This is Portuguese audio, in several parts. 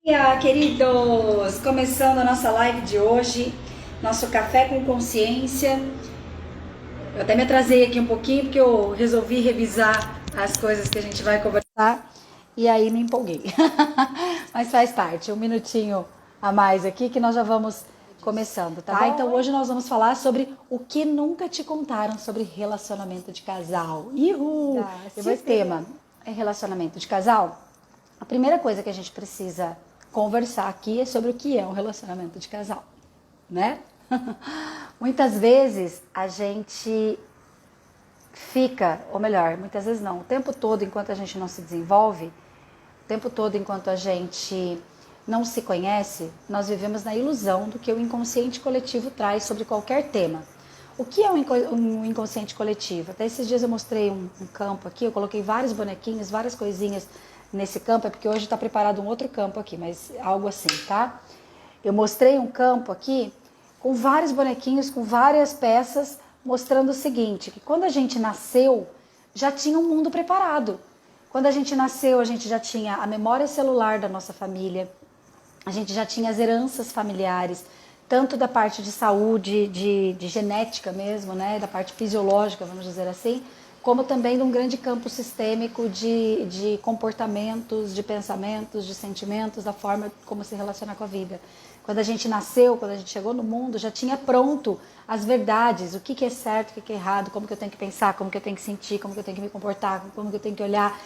Dia, queridos! Começando a nossa live de hoje, nosso café com consciência. Eu até me atrasei aqui um pouquinho porque eu resolvi revisar as coisas que a gente vai conversar e aí me empolguei. Mas faz parte, um minutinho a mais aqui que nós já vamos começando, tá? Então hoje nós vamos falar sobre o que nunca te contaram sobre relacionamento de casal. Ihu! Esse tema é relacionamento de casal. A primeira coisa que a gente precisa conversar aqui é sobre o que é um relacionamento de casal, né? Muitas vezes a gente fica, ou melhor, muitas vezes não, o tempo todo enquanto a gente não se desenvolve, o tempo todo enquanto a gente não se conhece, nós vivemos na ilusão do que o inconsciente coletivo traz sobre qualquer tema. O que é um inconsciente coletivo? Até esses dias eu mostrei um campo aqui, eu coloquei vários bonequinhos, várias coisinhas nesse campo, é porque hoje está preparado um outro campo aqui, mas algo assim, tá? Eu mostrei um campo aqui com vários bonequinhos, com várias peças, mostrando o seguinte, que quando a gente nasceu, já tinha um mundo preparado. Quando a gente nasceu, a gente já tinha a memória celular da nossa família, a gente já tinha as heranças familiares, tanto da parte de saúde, de genética mesmo, né, da parte fisiológica, vamos dizer assim, como também de um grande campo sistêmico de comportamentos, de pensamentos, de sentimentos, da forma como se relacionar com a vida. Quando a gente nasceu, quando a gente chegou no mundo, já tinha pronto as verdades, o que é certo, o que é errado, como que eu tenho que pensar, como que eu tenho que sentir, como que eu tenho que me comportar, como que eu tenho que olhar,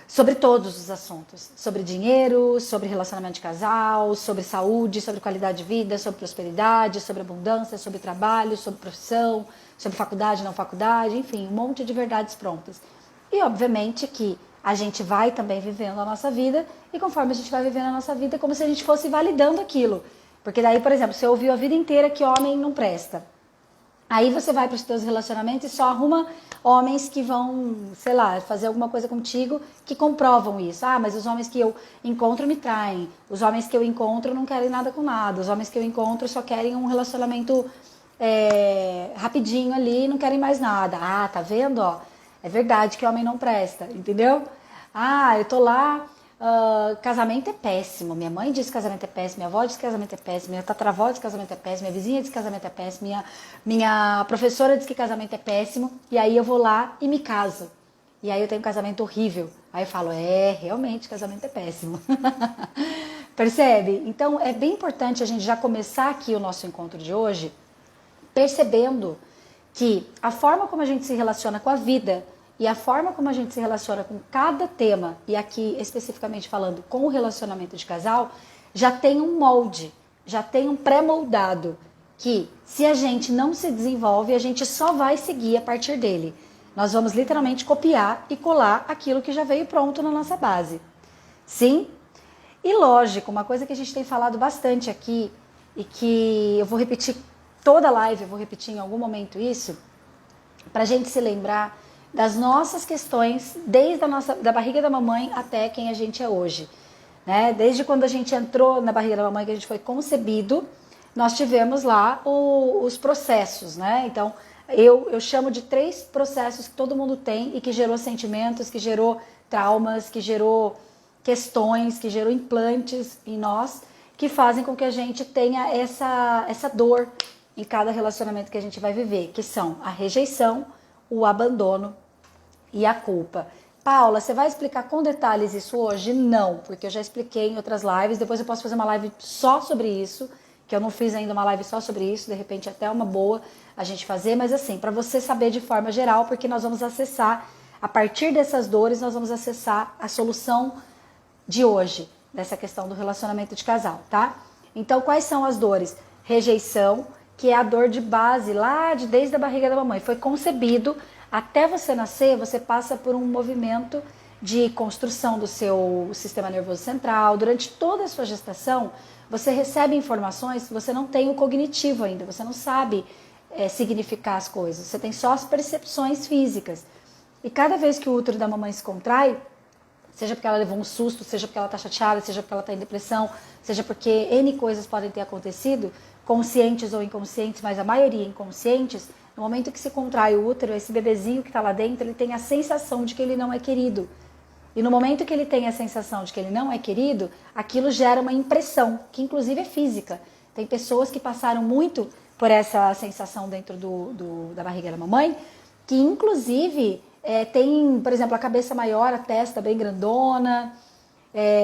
sobre todos os assuntos, sobre dinheiro, sobre relacionamento de casal, sobre saúde, sobre qualidade de vida, sobre prosperidade, sobre abundância, sobre trabalho, sobre profissão, sobre faculdade, não faculdade, enfim, um monte de verdades prontas. E obviamente que a gente vai também vivendo a nossa vida e conforme a gente vai vivendo a nossa vida é como se a gente fosse validando aquilo. Porque daí, por exemplo, você ouviu a vida inteira que homem não presta. Aí você vai para os seus relacionamentos e só arruma homens que vão, sei lá, fazer alguma coisa contigo que comprovam isso. Ah, mas os homens que eu encontro me traem. Os homens que eu encontro não querem nada com nada. Os homens que eu encontro só querem um relacionamento rapidinho ali e não querem mais nada. Ah, tá vendo? Ó, é verdade que homem não presta, entendeu? Ah, eu tô lá... casamento é péssimo. Minha mãe diz que casamento é péssimo, minha avó diz que casamento é péssimo, minha tataravó diz que casamento é péssimo, minha vizinha diz que casamento é péssimo, minha professora diz que casamento é péssimo, e aí eu vou lá e me caso. E aí eu tenho um casamento horrível. Aí eu falo, realmente casamento é péssimo. Percebe? Então é bem importante a gente já começar aqui o nosso encontro de hoje percebendo que a forma como a gente se relaciona com a vida e a forma como a gente se relaciona com cada tema, e aqui especificamente falando com o relacionamento de casal, já tem um molde, já tem um pré-moldado, que se a gente não se desenvolve, a gente só vai seguir a partir dele. Nós vamos literalmente copiar e colar aquilo que já veio pronto na nossa base. Sim? E lógico, uma coisa que a gente tem falado bastante aqui, e que eu vou repetir toda a live, eu vou repetir em algum momento isso, para a gente se lembrar das nossas questões, desde da barriga da mamãe até quem a gente é hoje. Né? Desde quando a gente entrou na barriga da mamãe, que a gente foi concebido, nós tivemos lá os processos. Né? Então, eu chamo de 3 processos que todo mundo tem e que gerou sentimentos, que gerou traumas, que gerou questões, que gerou implantes em nós, que fazem com que a gente tenha essa dor em cada relacionamento que a gente vai viver, que são a rejeição, o abandono e a culpa. Paula, você vai explicar com detalhes isso hoje? Não, porque eu já expliquei em outras lives, depois eu posso fazer uma live só sobre isso, que eu não fiz ainda uma live só sobre isso, de repente até uma boa a gente fazer, mas assim, para você saber de forma geral, porque nós vamos acessar, a partir dessas dores, nós vamos acessar a solução de hoje, dessa questão do relacionamento de casal, tá? Então, quais são as dores? Rejeição, que é a dor de base, desde a barriga da mamãe. Foi concebido, até você nascer, você passa por um movimento de construção do seu sistema nervoso central. Durante toda a sua gestação, você recebe informações que você não tem o cognitivo ainda, você não sabe significar as coisas, você tem só as percepções físicas. E cada vez que o útero da mamãe se contrai, seja porque ela levou um susto, seja porque ela está chateada, seja porque ela está em depressão, seja porque N coisas podem ter acontecido, conscientes ou inconscientes, mas a maioria inconscientes, no momento que se contrai o útero, esse bebezinho que está lá dentro, ele tem a sensação de que ele não é querido. E no momento que ele tem a sensação de que ele não é querido, aquilo gera uma impressão, que inclusive é física. Tem pessoas que passaram muito por essa sensação dentro da barriga da mamãe, que inclusive tem, por exemplo, a cabeça maior, a testa bem grandona,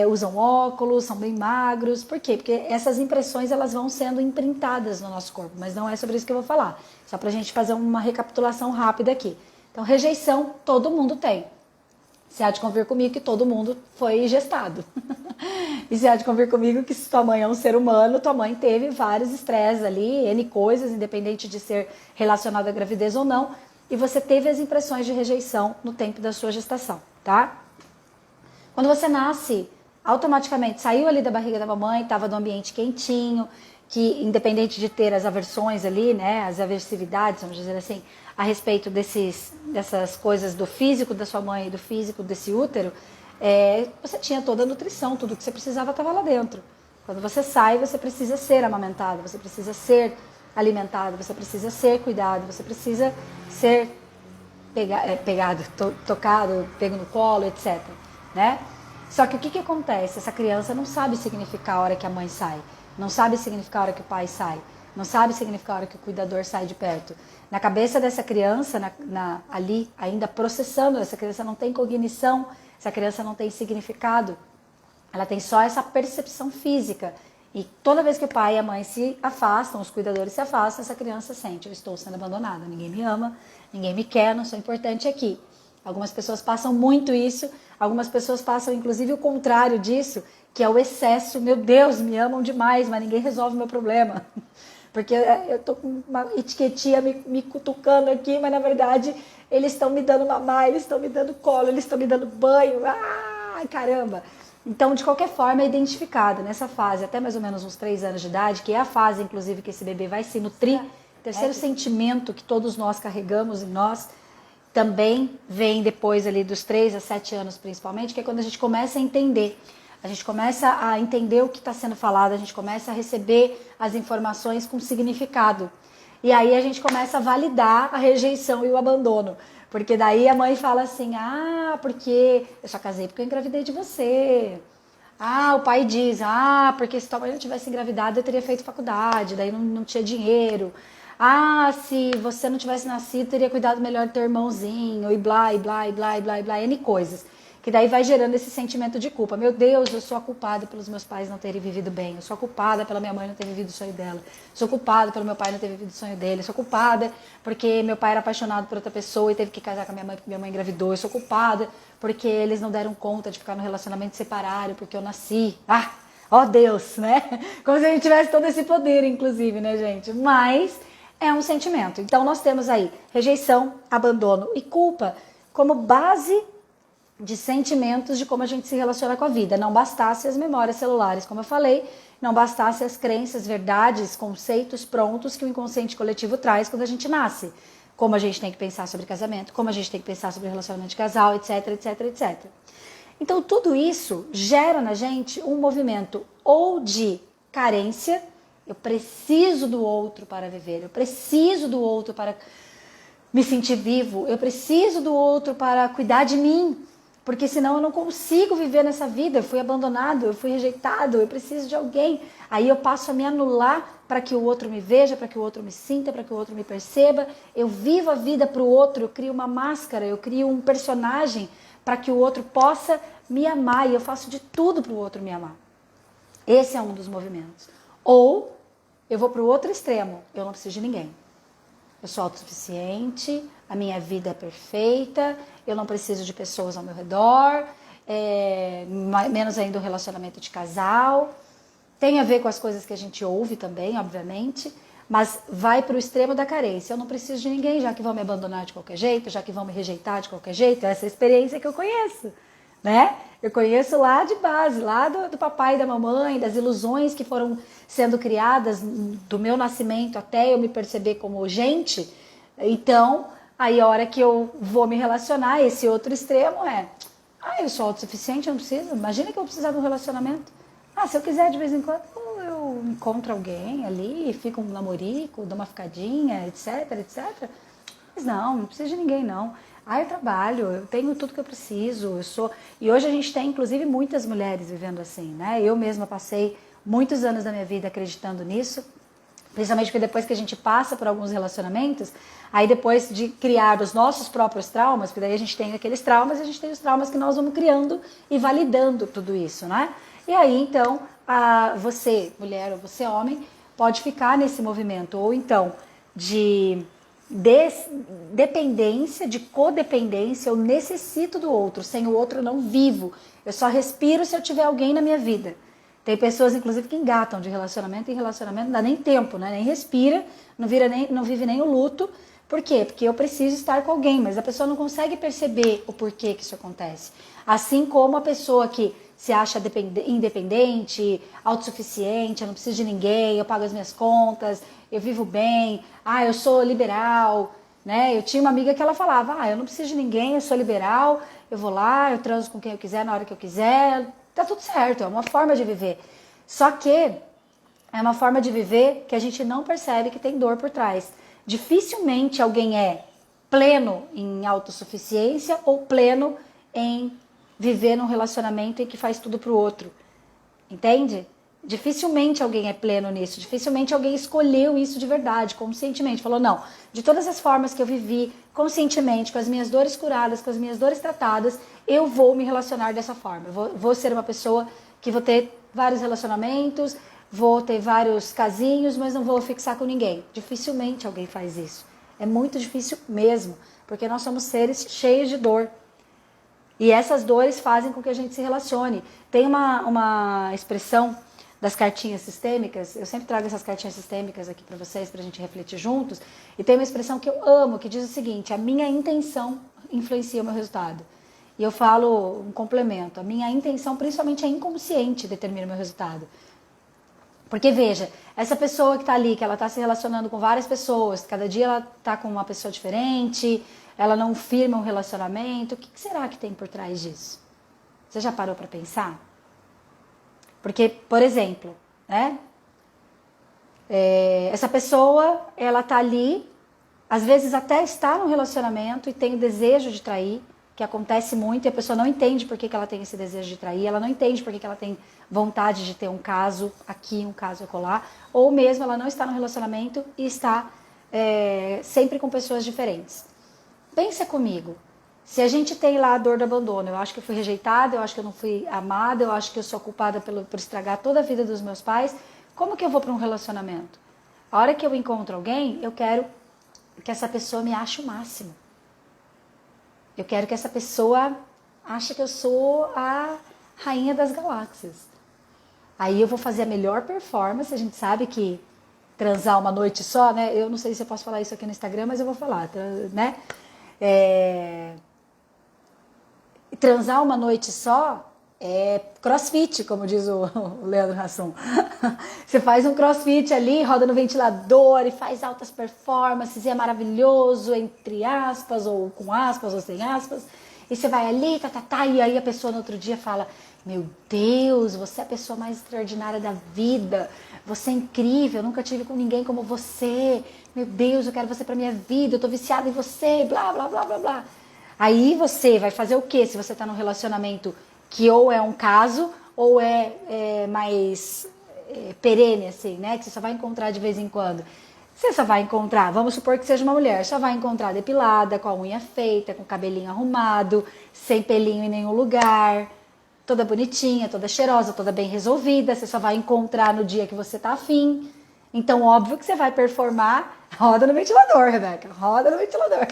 usam óculos, são bem magros. Por quê? Porque essas impressões elas vão sendo imprintadas no nosso corpo, mas não é sobre isso que eu vou falar. Só pra gente fazer uma recapitulação rápida aqui. Então, rejeição todo mundo tem. Você há de convir comigo que todo mundo foi gestado. E você há de convir comigo que se tua mãe é um ser humano, tua mãe teve vários estresses ali, N coisas, independente de ser relacionado à gravidez ou não, e você teve as impressões de rejeição no tempo da sua gestação, tá? Quando você nasce, automaticamente saiu ali da barriga da mamãe, estava no ambiente quentinho, que independente de ter as aversões ali, né, as aversividades, vamos dizer assim, a respeito dessas coisas do físico da sua mãe e do físico desse útero, você tinha toda a nutrição, tudo que você precisava estava lá dentro. Quando você sai, você precisa ser amamentado, você precisa ser alimentado, você precisa ser cuidado, você precisa ser pegado, tocado, pego no colo, etc. Né? Só que o que acontece? Essa criança não sabe significar a hora que a mãe sai, não sabe significar a hora que o pai sai, não sabe significar a hora que o cuidador sai de perto. Na cabeça dessa criança, ali ainda processando, essa criança não tem cognição, essa criança não tem significado, ela tem só essa percepção física. E toda vez que o pai e a mãe se afastam, os cuidadores se afastam, essa criança sente: eu estou sendo abandonada, ninguém me ama, ninguém me quer, não sou importante aqui. Algumas pessoas passam muito isso, algumas pessoas passam inclusive o contrário disso, que é o excesso. Meu Deus, me amam demais, mas ninguém resolve o meu problema. Porque eu tô com uma etiquetinha me cutucando aqui, mas na verdade eles estão me dando mamar, eles estão me dando colo, eles estão me dando banho. Ai, caramba! Então, de qualquer forma, é identificada nessa fase, até mais ou menos uns 3 anos de idade, que é a fase, inclusive, que esse bebê vai se nutrir. Terceiro sentimento que todos nós carregamos em nós, também vem depois ali dos 3 a 7 anos, principalmente, que é quando a gente começa a entender. A gente começa a entender o que está sendo falado, a gente começa a receber as informações com significado. E aí a gente começa a validar a rejeição e o abandono. Porque daí a mãe fala assim: ah, porque eu só casei porque eu engravidei de você. Ah, o pai diz: ah, porque se tua mãe não tivesse engravidado eu teria feito faculdade, daí não tinha dinheiro. Ah, se você não tivesse nascido, teria cuidado melhor do teu irmãozinho, e blá, e blá, e blá, e blá, e blá, N coisas. Que daí vai gerando esse sentimento de culpa. Meu Deus, eu sou a culpada pelos meus pais não terem vivido bem. Eu sou a culpada pela minha mãe não ter vivido o sonho dela. Sou culpada pelo meu pai não ter vivido o sonho dele. Sou culpada porque meu pai era apaixonado por outra pessoa e teve que casar com a minha mãe porque minha mãe engravidou. Eu sou culpada porque eles não deram conta de ficar no relacionamento separado porque eu nasci. Ah, ó Deus, né? Como se a gente tivesse todo esse poder, inclusive, né, gente? Mas é um sentimento. Então nós temos aí rejeição, abandono e culpa como base de sentimentos de como a gente se relaciona com a vida. Não bastasse as memórias celulares, como eu falei, não bastasse as crenças, verdades, conceitos prontos que o inconsciente coletivo traz quando a gente nasce. Como a gente tem que pensar sobre casamento, como a gente tem que pensar sobre relacionamento de casal, etc, etc, etc. Então tudo isso gera na gente um movimento ou de carência, eu preciso do outro para viver, eu preciso do outro para me sentir vivo, eu preciso do outro para cuidar de mim, porque senão eu não consigo viver nessa vida, eu fui abandonado, eu fui rejeitado, eu preciso de alguém. Aí eu passo a me anular para que o outro me veja, para que o outro me sinta, para que o outro me perceba. Eu vivo a vida para o outro, eu crio uma máscara, eu crio um personagem para que o outro possa me amar e eu faço de tudo para o outro me amar. Esse é um dos movimentos. Ou eu vou para o outro extremo, eu não preciso de ninguém. Eu sou autossuficiente, a minha vida é perfeita, eu não preciso de pessoas ao meu redor, menos ainda um relacionamento de casal. Tem a ver com as coisas que a gente ouve também, obviamente, mas vai para o extremo da carência. Eu não preciso de ninguém, já que vão me abandonar de qualquer jeito, já que vão me rejeitar de qualquer jeito. Essa é a experiência que eu conheço, né? Eu conheço lá de base, lá do papai e da mamãe, das ilusões que foram sendo criadas do meu nascimento até eu me perceber como gente. Então, aí a hora que eu vou me relacionar, esse outro extremo eu sou autossuficiente, eu não preciso. Imagina que eu precisar de um relacionamento. Se eu quiser de vez em quando, eu encontro alguém ali, fico um namorico, dou uma ficadinha, etc, etc. Mas não preciso de ninguém não. Eu trabalho, eu tenho tudo que eu preciso, eu sou... E hoje a gente tem, inclusive, muitas mulheres vivendo assim, né? Eu mesma passei muitos anos da minha vida acreditando nisso, principalmente porque depois que a gente passa por alguns relacionamentos, aí depois de criar os nossos próprios traumas, porque daí a gente tem aqueles traumas e a gente tem os traumas que nós vamos criando e validando tudo isso, né? E aí, então, você, mulher ou você, homem, pode ficar nesse movimento, ou então de dependência, de codependência. Eu necessito do outro, sem o outro eu não vivo, eu só respiro se eu tiver alguém na minha vida. Tem pessoas, inclusive, que engatam de relacionamento em relacionamento, não dá nem tempo, né? Nem respira, não vive nem o luto. Por quê? Porque eu preciso estar com alguém, mas a pessoa não consegue perceber o porquê que isso acontece. Assim como a pessoa que se acha independente, autossuficiente, eu não preciso de ninguém, eu pago as minhas contas, eu vivo bem, eu sou liberal, né? Eu tinha uma amiga que ela falava, eu não preciso de ninguém, eu sou liberal, eu vou lá, eu transo com quem eu quiser, na hora que eu quiser, tá tudo certo, é uma forma de viver. Só que é uma forma de viver que a gente não percebe que tem dor por trás. Dificilmente alguém é pleno em autossuficiência ou pleno em viver num relacionamento em que faz tudo pro outro. Entende? Dificilmente alguém é pleno nisso, dificilmente alguém escolheu isso de verdade, conscientemente. Falou, não, de todas as formas que eu vivi conscientemente, com as minhas dores curadas, com as minhas dores tratadas, eu vou me relacionar dessa forma. Eu vou ser uma pessoa que vou ter vários relacionamentos, vou ter vários casinhos, mas não vou fixar com ninguém. Dificilmente alguém faz isso. É muito difícil mesmo, porque nós somos seres cheios de dor. E essas dores fazem com que a gente se relacione. Tem uma expressão das cartinhas sistêmicas, eu sempre trago essas cartinhas sistêmicas aqui para vocês, para a gente refletir juntos, e tem uma expressão que eu amo, que diz o seguinte, a minha intenção influencia o meu resultado. E eu falo um complemento, a minha intenção, principalmente a inconsciente, determina o meu resultado. Porque veja, essa pessoa que está ali, que ela está se relacionando com várias pessoas, cada dia ela está com uma pessoa diferente, ela não firma um relacionamento, o que será que tem por trás disso? Você já parou para pensar? Porque, por exemplo, né? Essa pessoa, ela tá ali, às vezes até está num relacionamento e tem o desejo de trair, que acontece muito, e a pessoa não entende por que ela tem esse desejo de trair, ela não entende por que ela tem vontade de ter um caso aqui, um caso acolá, ou mesmo ela não está no relacionamento e está sempre com pessoas diferentes. Pensa comigo. Se a gente tem lá a dor do abandono, eu acho que eu fui rejeitada, eu acho que eu não fui amada, eu acho que eu sou culpada por estragar toda a vida dos meus pais, como que eu vou para um relacionamento? A hora que eu encontro alguém, eu quero que essa pessoa me ache o máximo. Eu quero que essa pessoa ache que eu sou a rainha das galáxias. Aí eu vou fazer a melhor performance, a gente sabe que transar uma noite só, né? Eu não sei se eu posso falar isso aqui no Instagram, mas eu vou falar, né? Transar uma noite só é crossfit, como diz o Leandro Hassum. Você faz um crossfit ali, roda no ventilador e faz altas performances, e é maravilhoso, entre aspas, ou com aspas, ou sem aspas. E você vai ali, e aí a pessoa no outro dia fala, meu Deus, você é a pessoa mais extraordinária da vida, você é incrível, eu nunca tive com ninguém como você, meu Deus, eu quero você pra minha vida, eu tô viciada em você, blá, blá, blá, blá, blá. Aí você vai fazer o quê se você está num relacionamento que ou é um caso ou é mais perene, assim, né? Que você só vai encontrar de vez em quando. Você só vai encontrar, vamos supor que seja uma mulher, só vai encontrar depilada, com a unha feita, com o cabelinho arrumado, sem pelinho em nenhum lugar, toda bonitinha, toda cheirosa, toda bem resolvida. Você só vai encontrar no dia que você tá afim. Então, óbvio que você vai performar, roda no ventilador, Rebeca, roda no ventilador.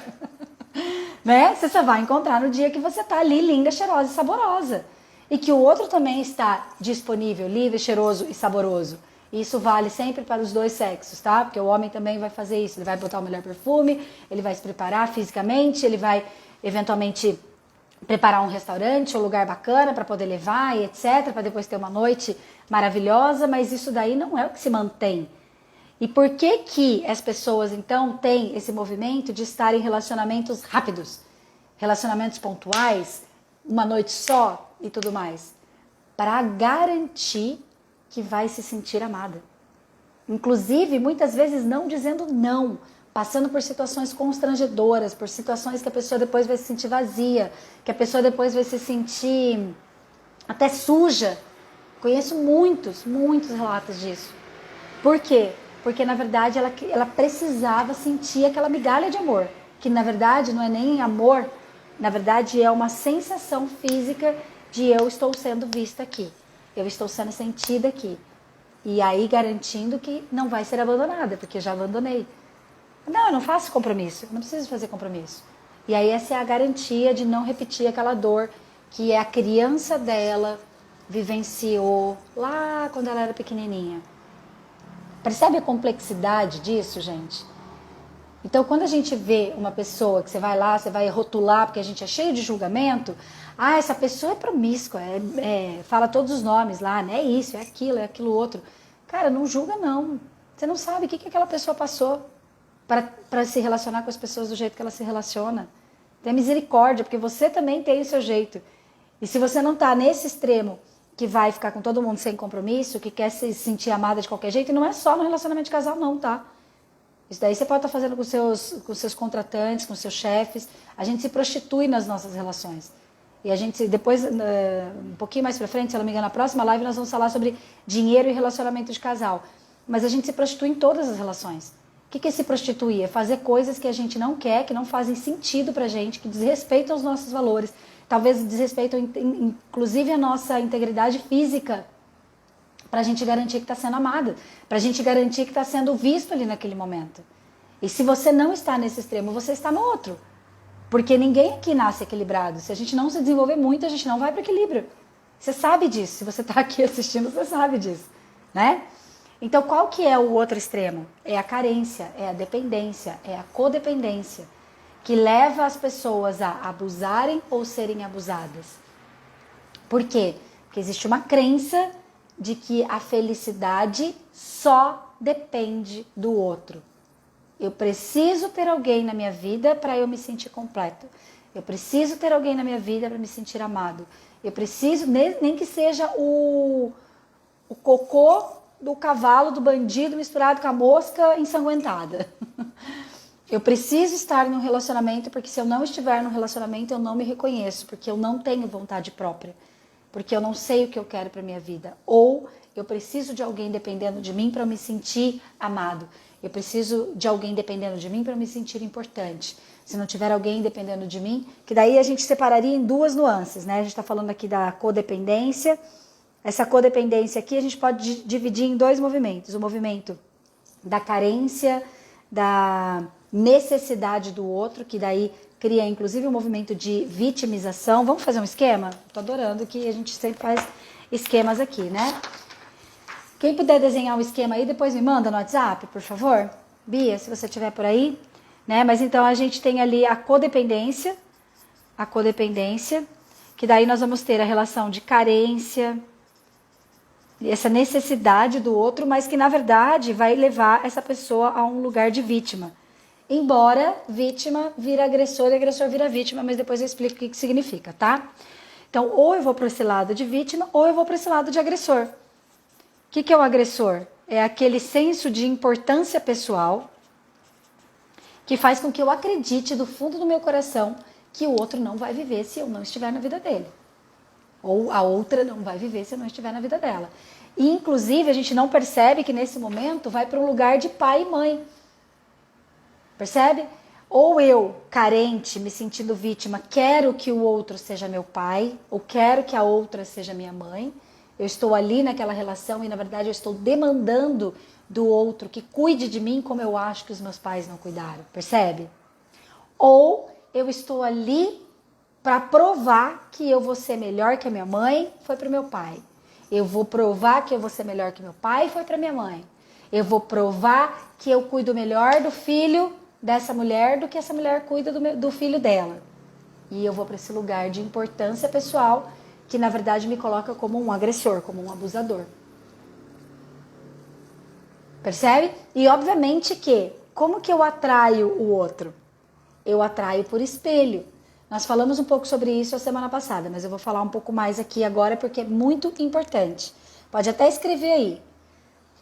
Né? Você só vai encontrar no dia que você tá ali linda, cheirosa e saborosa. E que o outro também está disponível, livre, cheiroso e saboroso. Isso vale sempre para os dois sexos, tá? Porque o homem também vai fazer isso. Ele vai botar o melhor perfume, ele vai se preparar fisicamente, ele vai eventualmente preparar um restaurante, um lugar bacana para poder levar e etc, para depois ter uma noite maravilhosa, mas isso daí não é o que se mantém. E por que que as pessoas, então, têm esse movimento de estar em relacionamentos rápidos, relacionamentos pontuais, uma noite só e tudo mais? Para garantir que vai se sentir amada. Inclusive, muitas vezes não dizendo não, passando por situações constrangedoras, por situações que a pessoa depois vai se sentir vazia, que a pessoa depois vai se sentir até suja. Conheço muitos relatos disso. Por quê? Porque na verdade ela precisava sentir aquela migalha de amor, que na verdade não é nem amor, na verdade é uma sensação física de eu estou sendo vista aqui, eu estou sendo sentida aqui. E aí garantindo que não vai ser abandonada, porque eu já abandonei. Não, eu não faço compromisso, eu não preciso fazer compromisso. E aí essa é a garantia de não repetir aquela dor que a criança dela vivenciou lá quando ela era pequenininha. Percebe a complexidade disso, gente? Então, quando a gente vê uma pessoa que você vai lá, você vai rotular, porque a gente é cheio de julgamento, essa pessoa é promíscua, fala todos os nomes lá, né? É isso, é aquilo outro. Cara, não julga não. Você não sabe o que aquela pessoa passou para se relacionar com as pessoas do jeito que ela se relaciona. Tenha misericórdia, porque você também tem o seu jeito. E se você não está nesse extremo, que vai ficar com todo mundo sem compromisso, que quer se sentir amada de qualquer jeito, e não é só no relacionamento de casal não, tá? Isso daí você pode estar fazendo com seus contratantes, com seus chefes. A gente se prostitui nas nossas relações. E a gente, depois, um pouquinho mais pra frente, se eu não me engano, na próxima live nós vamos falar sobre dinheiro e relacionamento de casal. Mas a gente se prostitui em todas as relações. O que é se prostituir? É fazer coisas que a gente não quer, que não fazem sentido pra gente, que desrespeitam os nossos valores. Talvez desrespeitam, inclusive, a nossa integridade física, para a gente garantir que está sendo amada, para a gente garantir que está sendo visto ali naquele momento. E se você não está nesse extremo, você está no outro. Porque ninguém aqui nasce equilibrado. Se a gente não se desenvolver muito, a gente não vai para o equilíbrio. Você sabe disso. Se você está aqui assistindo, você sabe disso, né? Então, qual que é o outro extremo? É a carência, é a dependência, é a codependência, que leva as pessoas a abusarem ou serem abusadas. Por quê? Porque existe uma crença de que a felicidade só depende do outro. Eu preciso ter alguém na minha vida para eu me sentir completo. Eu preciso ter alguém na minha vida para me sentir amado. Eu preciso, nem que seja o cocô do cavalo, do bandido misturado com a mosca ensanguentada. Eu preciso estar num relacionamento, porque se eu não estiver num relacionamento, eu não me reconheço, porque eu não tenho vontade própria, porque eu não sei o que eu quero para minha vida. Ou eu preciso de alguém dependendo de mim para eu me sentir amado. Eu preciso de alguém dependendo de mim para eu me sentir importante. Se não tiver alguém dependendo de mim, que daí a gente separaria em duas nuances, né? A gente está falando aqui da codependência. Essa codependência aqui a gente pode dividir em dois movimentos. O movimento da carência, da necessidade do outro, que daí cria inclusive um movimento de vitimização. Vamos fazer um esquema? Tô adorando que a gente sempre faz esquemas aqui, né? Quem puder desenhar um esquema aí, depois me manda no WhatsApp, por favor. Bia, se você estiver por aí, né? Mas então a gente tem ali a codependência, que daí nós vamos ter a relação de carência, essa necessidade do outro, mas que na verdade vai levar essa pessoa a um lugar de vítima. Embora vítima vira agressor e agressor vira vítima, mas depois eu explico o que significa, tá? Então, ou eu vou para esse lado de vítima, ou eu vou para esse lado de agressor. O que é o agressor? É aquele senso de importância pessoal que faz com que eu acredite do fundo do meu coração que o outro não vai viver se eu não estiver na vida dele. Ou a outra não vai viver se eu não estiver na vida dela. E, inclusive, a gente não percebe que nesse momento vai para um lugar de pai e mãe. Percebe? Ou eu, carente, me sentindo vítima, quero que o outro seja meu pai, ou quero que a outra seja minha mãe. Eu estou ali naquela relação e, na verdade, eu estou demandando do outro que cuide de mim como eu acho que os meus pais não cuidaram. Percebe? Ou eu estou ali para provar que eu vou ser melhor que a minha mãe, foi para o meu pai. Eu vou provar que eu vou ser melhor que meu pai, foi para minha mãe. Eu vou provar que eu cuido melhor do filho dessa mulher do que essa mulher cuida do filho dela. E eu vou para esse lugar de importância pessoal que, na verdade, me coloca como um agressor, como um abusador. Percebe? E, obviamente, que como que eu atraio o outro? Eu atraio por espelho. Nós falamos um pouco sobre isso a semana passada, mas eu vou falar um pouco mais aqui agora porque é muito importante. Pode até escrever aí.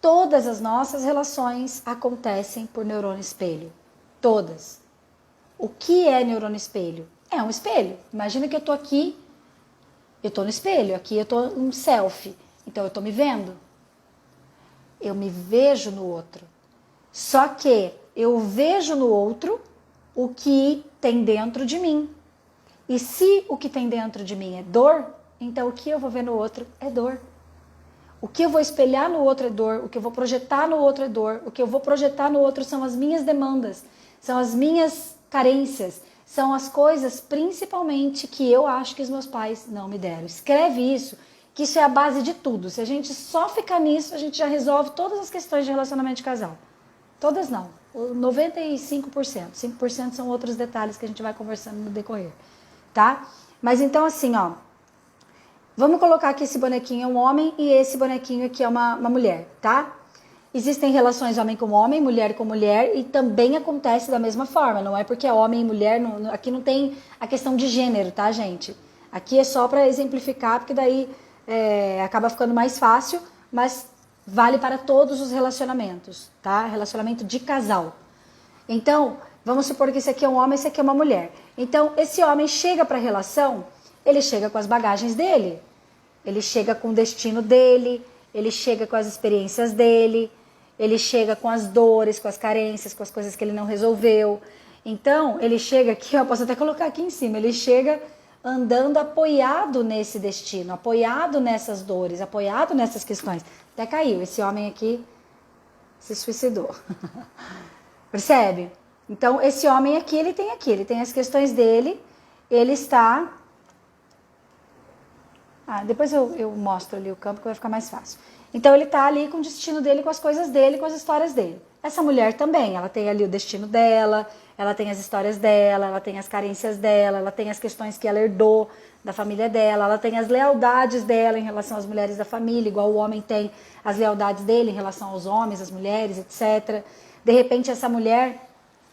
Todas as nossas relações acontecem por neurônio espelho. Todas. O que é neurônio espelho? É um espelho. Imagina que eu tô aqui, eu tô no espelho, aqui eu tô um selfie. Então eu tô me vendo. Eu me vejo no outro. Só que eu vejo no outro o que tem dentro de mim. E se o que tem dentro de mim é dor, então o que eu vou ver no outro é dor. O que eu vou espelhar no outro é dor, o que eu vou projetar no outro é dor, o que eu vou projetar no outro são as minhas demandas, são as minhas carências, são as coisas principalmente que eu acho que os meus pais não me deram. Escreve isso, que isso é a base de tudo. Se a gente só ficar nisso, a gente já resolve todas as questões de relacionamento de casal. Todas não, 95%, 5% são outros detalhes que a gente vai conversando no decorrer, tá? Mas então assim, ó, vamos colocar que esse bonequinho é um homem e esse bonequinho aqui é uma mulher, tá? Existem relações homem com homem, mulher com mulher e também acontece da mesma forma. Não é porque é homem e mulher, aqui não tem a questão de gênero, tá, gente? Aqui é só para exemplificar, porque daí acaba ficando mais fácil, mas vale para todos os relacionamentos, tá? Relacionamento de casal. Então, vamos supor que esse aqui é um homem, esse aqui é uma mulher. Então, esse homem chega para a relação, ele chega com as bagagens dele. Ele chega com o destino dele, ele chega com as experiências dele, ele chega com as dores, com as carências, com as coisas que ele não resolveu. Então, ele chega aqui, eu posso até colocar aqui em cima, ele chega andando apoiado nesse destino, apoiado nessas dores, apoiado nessas questões. Até caiu, esse homem aqui se suicidou. Percebe? Então, esse homem aqui, ele tem as questões dele, ele está... depois eu mostro ali o campo que vai ficar mais fácil. Então ele está ali com o destino dele, com as coisas dele, com as histórias dele. Essa mulher também, ela tem ali o destino dela, ela tem as histórias dela, ela tem as carências dela, ela tem as questões que ela herdou da família dela, ela tem as lealdades dela em relação às mulheres da família, igual o homem tem as lealdades dele em relação aos homens, às mulheres, etc. De repente essa mulher,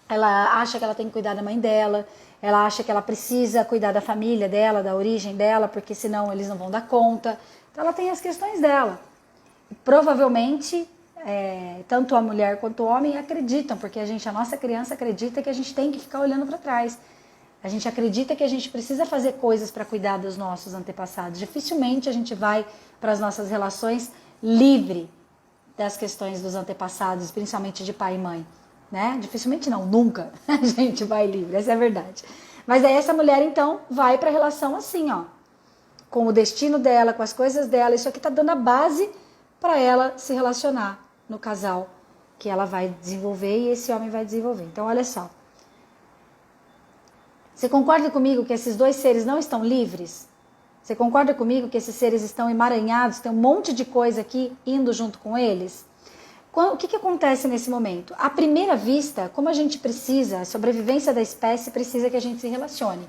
ela acha que ela tem que cuidar da mãe dela, ela acha que ela precisa cuidar da família dela, da origem dela, porque senão eles não vão dar conta. Então ela tem as questões dela. Provavelmente, tanto a mulher quanto o homem acreditam, porque a nossa criança acredita que a gente tem que ficar olhando para trás. A gente acredita que a gente precisa fazer coisas para cuidar dos nossos antepassados. Dificilmente a gente vai para as nossas relações livre das questões dos antepassados, principalmente de pai e mãe. Né? Dificilmente não, nunca a gente vai livre, essa é a verdade. Mas aí essa mulher então vai para a relação assim, ó, com o destino dela, com as coisas dela. Isso aqui tá dando a base para ela se relacionar no casal que ela vai desenvolver e esse homem vai desenvolver. Então olha só, você concorda comigo que esses dois seres não estão livres? Você concorda comigo que esses seres estão emaranhados, tem um monte de coisa aqui indo junto com eles? O que acontece nesse momento? À primeira vista, como a gente precisa, a sobrevivência da espécie precisa que a gente se relacione.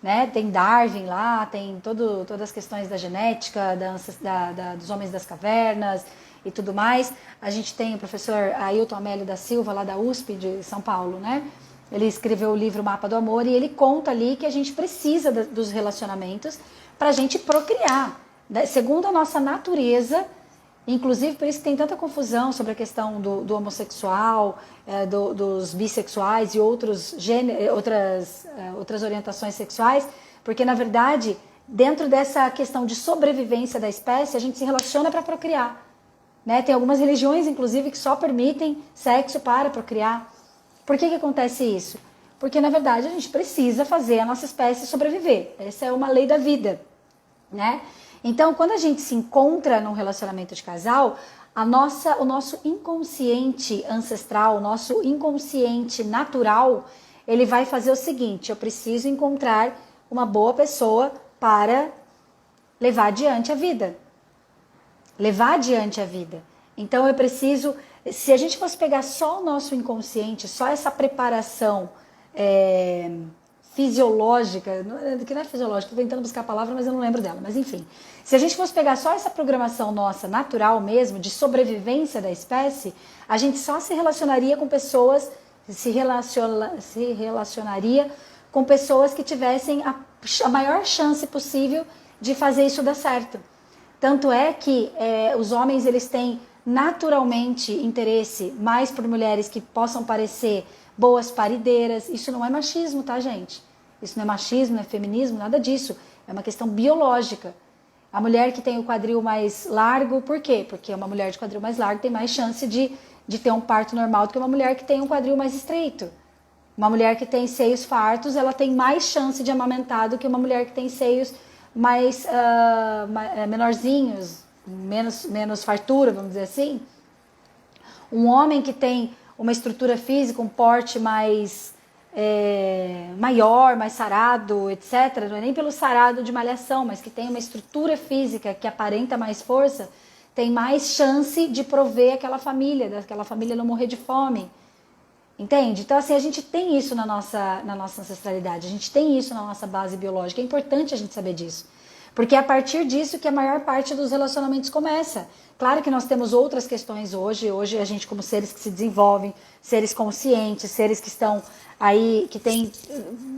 Né? Tem Darwin lá, tem todas as questões da genética, dos homens das cavernas e tudo mais. A gente tem o professor Ailton Amélio da Silva, lá da USP de São Paulo, né? Ele escreveu o livro Mapa do Amor e ele conta ali que a gente precisa dos relacionamentos para a gente procriar. Segundo a nossa natureza. Inclusive, por isso que tem tanta confusão sobre a questão do homossexual, dos bissexuais e outras orientações sexuais, porque, na verdade, dentro dessa questão de sobrevivência da espécie, a gente se relaciona para procriar. Né? Tem algumas religiões, inclusive, que só permitem sexo para procriar. Por que acontece isso? Porque, na verdade, a gente precisa fazer a nossa espécie sobreviver. Essa é uma lei da vida, né? Então, quando a gente se encontra num relacionamento de casal, o nosso inconsciente ancestral, o nosso inconsciente natural, ele vai fazer o seguinte: eu preciso encontrar uma boa pessoa para levar adiante a vida. Levar adiante a vida. Então, eu preciso... Se a gente fosse pegar só o nosso inconsciente, só essa preparação... fisiológica, que não é fisiológica, estou tentando buscar a palavra, mas eu não lembro dela, mas enfim. Se a gente fosse pegar só essa programação nossa, natural mesmo, de sobrevivência da espécie, a gente só se relacionaria com pessoas, se relacionaria com pessoas que tivessem a maior chance possível de fazer isso dar certo. Tanto é que os homens, eles têm naturalmente interesse mais por mulheres que possam parecer boas parideiras. Isso não é machismo, tá, gente? Isso não é machismo, não é feminismo, nada disso. É uma questão biológica. A mulher que tem o quadril mais largo, por quê? Porque uma mulher de quadril mais largo tem mais chance de ter um parto normal do que uma mulher que tem um quadril mais estreito. Uma mulher que tem seios fartos, ela tem mais chance de amamentar do que uma mulher que tem seios mais menorzinhos, menos fartura, vamos dizer assim. Um homem que tem uma estrutura física, um porte mais maior, mais sarado, etc. Não é nem pelo sarado de malhação, mas que tem uma estrutura física que aparenta mais força, tem mais chance de prover aquela família não morrer de fome. Entende? Então, assim, a gente tem isso na nossa ancestralidade, a gente tem isso na nossa base biológica. É importante a gente saber disso. Porque é a partir disso que a maior parte dos relacionamentos começa. Claro que nós temos outras questões hoje. Hoje a gente, como seres que se desenvolvem, seres conscientes, seres que estão aí, que tem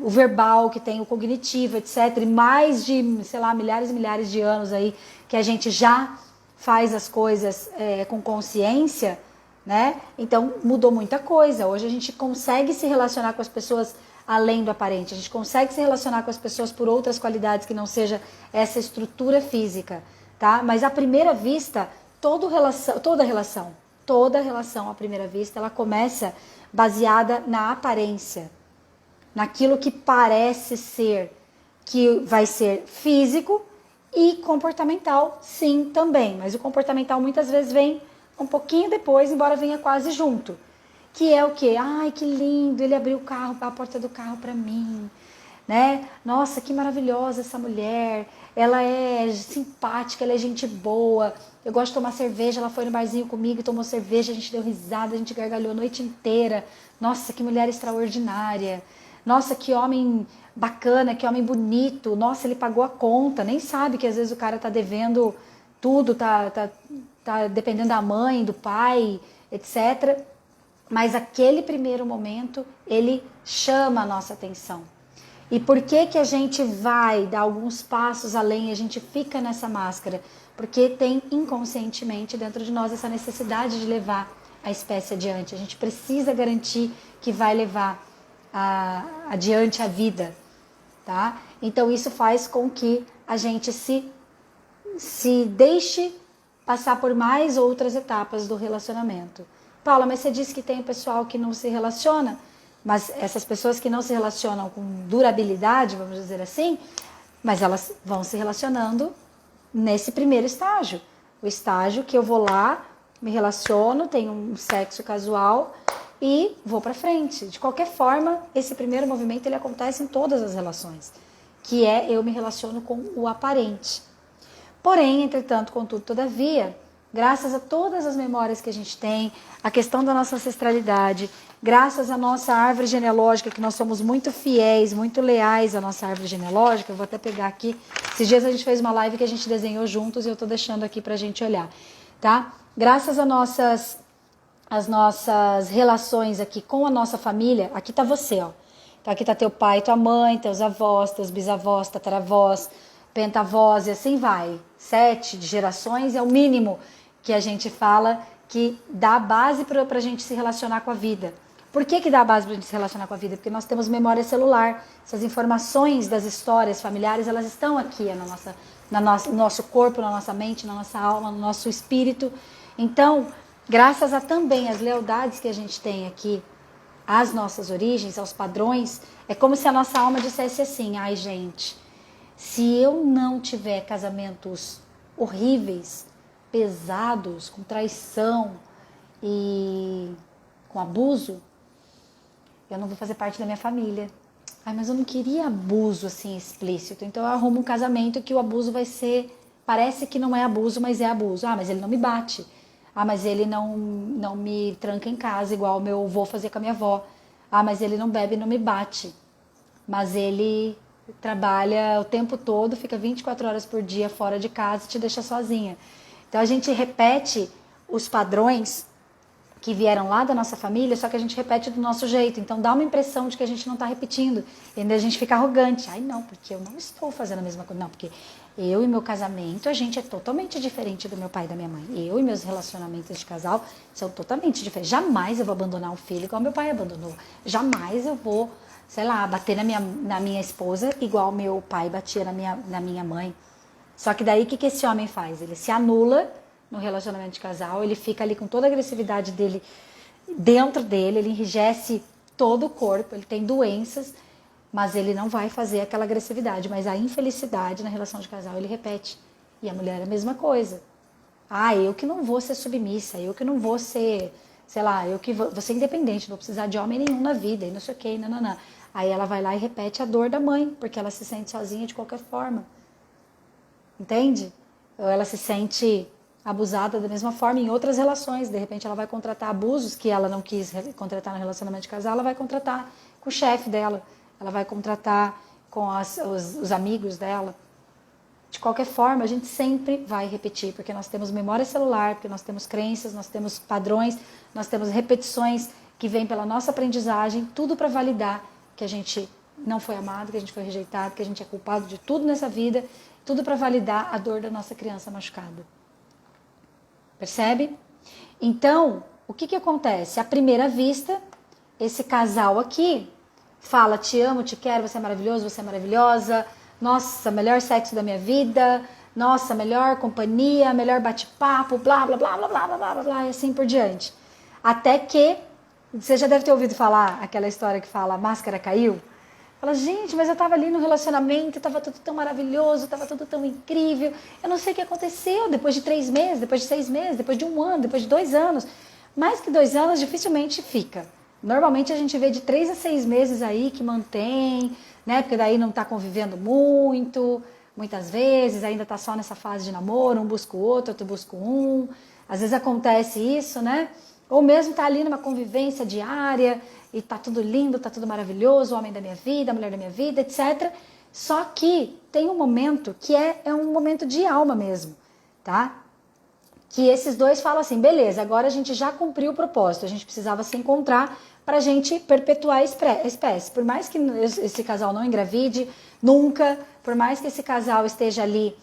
o verbal, que tem o cognitivo, etc. E mais de, sei lá, milhares e milhares de anos aí que a gente já faz as coisas com consciência, né? Então mudou muita coisa. Hoje a gente consegue se relacionar com as pessoas além do aparente. A gente consegue se relacionar com as pessoas por outras qualidades que não seja essa estrutura física, tá? Mas à primeira vista, toda relação à primeira vista, ela começa baseada na aparência, naquilo que parece ser, que vai ser físico e comportamental, sim, também. Mas o comportamental muitas vezes vem um pouquinho depois, embora venha quase junto. Que é o quê? Ai, que lindo, ele abriu a porta do carro para mim, né? Nossa, que maravilhosa essa mulher, ela é simpática, ela é gente boa, eu gosto de tomar cerveja, ela foi no barzinho comigo, tomou cerveja, a gente deu risada, a gente gargalhou a noite inteira. Nossa, que mulher extraordinária. Nossa, que homem bacana, que homem bonito. Nossa, ele pagou a conta, nem sabe que às vezes o cara tá devendo tudo, tá dependendo da mãe, do pai, etc. Mas aquele primeiro momento, ele chama a nossa atenção. E por que a gente vai dar alguns passos além e a gente fica nessa máscara? Porque tem inconscientemente dentro de nós essa necessidade de levar a espécie adiante. A gente precisa garantir que vai levar adiante a vida, tá? Então isso faz com que a gente se deixe passar por mais outras etapas do relacionamento. Paula, mas você disse que tem o pessoal que não se relaciona, mas essas pessoas que não se relacionam com durabilidade, vamos dizer assim, mas elas vão se relacionando nesse primeiro estágio. O estágio que eu vou lá, me relaciono, tenho um sexo casual e vou pra frente. De qualquer forma, esse primeiro movimento ele acontece em todas as relações, que é eu me relaciono com o aparente. Porém, entretanto, contudo, todavia, graças a todas as memórias que a gente tem, a questão da nossa ancestralidade, graças à nossa árvore genealógica, que nós somos muito fiéis, muito leais à nossa árvore genealógica, eu vou até pegar aqui, esses dias a gente fez uma live que a gente desenhou juntos e eu estou deixando aqui pra gente olhar, tá? Graças às nossas relações aqui com a nossa família, aqui tá você, ó. Então aqui tá teu pai, tua mãe, teus avós, teus bisavós, tataravós, pentavós e assim vai. 7 gerações é o mínimo que a gente fala que dá base para a gente se relacionar com a vida. Por que dá base para a gente se relacionar com a vida? Porque nós temos memória celular. Essas informações das histórias familiares, elas estão aqui no nosso corpo, na nossa mente, na nossa alma, no nosso espírito. Então, graças a também as lealdades que a gente tem aqui, às nossas origens, aos padrões, é como se a nossa alma dissesse assim, ai gente, se eu não tiver casamentos horríveis, pesados, com traição e com abuso, eu não vou fazer parte da minha família. Ai, mas eu não queria abuso assim explícito, então eu arrumo um casamento que o abuso vai ser, parece que não é abuso, mas é abuso. Ah, mas ele não me bate. Ah, mas ele não me tranca em casa igual o meu avô fazia com a minha avó. Ah, mas ele não bebe e não me bate. Mas ele trabalha o tempo todo, fica 24 horas por dia fora de casa e te deixa sozinha. Então a gente repete os padrões que vieram lá da nossa família, só que a gente repete do nosso jeito. Então dá uma impressão de que a gente não está repetindo. E ainda a gente fica arrogante. Ai, não, porque eu não estou fazendo a mesma coisa. Não, porque eu e meu casamento, a gente é totalmente diferente do meu pai e da minha mãe. Eu e meus relacionamentos de casal são totalmente diferentes. Jamais eu vou abandonar um filho igual meu pai abandonou. Jamais eu vou, sei lá, bater na minha esposa igual meu pai batia na minha mãe. Só que daí o que esse homem faz? Ele se anula no relacionamento de casal, ele fica ali com toda a agressividade dele dentro dele, ele enrijece todo o corpo, ele tem doenças, mas ele não vai fazer aquela agressividade, mas a infelicidade na relação de casal ele repete. E a mulher é a mesma coisa. Ah, eu que não vou ser submissa, eu que não vou ser, sei lá, eu que vou ser independente, não vou precisar de homem nenhum na vida, e não sei o que, não. Aí ela vai lá e repete a dor da mãe, porque ela se sente sozinha de qualquer forma. Entende? Ou ela se sente abusada da mesma forma em outras relações. De repente ela vai contratar abusos que ela não quis contratar no relacionamento de casal, ela vai contratar com o chefe dela, ela vai contratar com os amigos dela. De qualquer forma, a gente sempre vai repetir, porque nós temos memória celular, porque nós temos crenças, nós temos padrões, nós temos repetições que vêm pela nossa aprendizagem, tudo para validar que a gente não foi amado, que a gente foi rejeitado, que a gente é culpado de tudo nessa vida, tudo para validar a dor da nossa criança machucada. Percebe? Então, o que acontece? À primeira vista, esse casal aqui fala, te amo, te quero, você é maravilhoso, você é maravilhosa, nossa, melhor sexo da minha vida, nossa, melhor companhia, melhor bate-papo, blá, blá, blá, blá, blá, blá, blá, blá, e assim por diante. Até que, você já deve ter ouvido falar aquela história que fala, a máscara caiu. Fala, gente, mas eu tava ali no relacionamento, tava tudo tão maravilhoso, tava tudo tão incrível. Eu não sei o que aconteceu depois de 3 meses, depois de 6 meses, depois de 1 ano, depois de 2 anos. Mais que 2 anos dificilmente fica. Normalmente a gente vê de 3 a 6 meses aí que mantém, né? Porque daí não tá convivendo muito, muitas vezes, ainda tá só nessa fase de namoro, um busca o outro busca um. Às vezes acontece isso, né? Ou mesmo tá ali numa convivência diária e tá tudo lindo, tá tudo maravilhoso, o homem da minha vida, a mulher da minha vida, etc. Só que tem um momento que é um momento de alma mesmo, tá? Que esses dois falam assim, beleza, agora a gente já cumpriu o propósito, a gente precisava se encontrar para a gente perpetuar a espécie. Por mais que esse casal não engravide nunca, por mais que esse casal esteja ali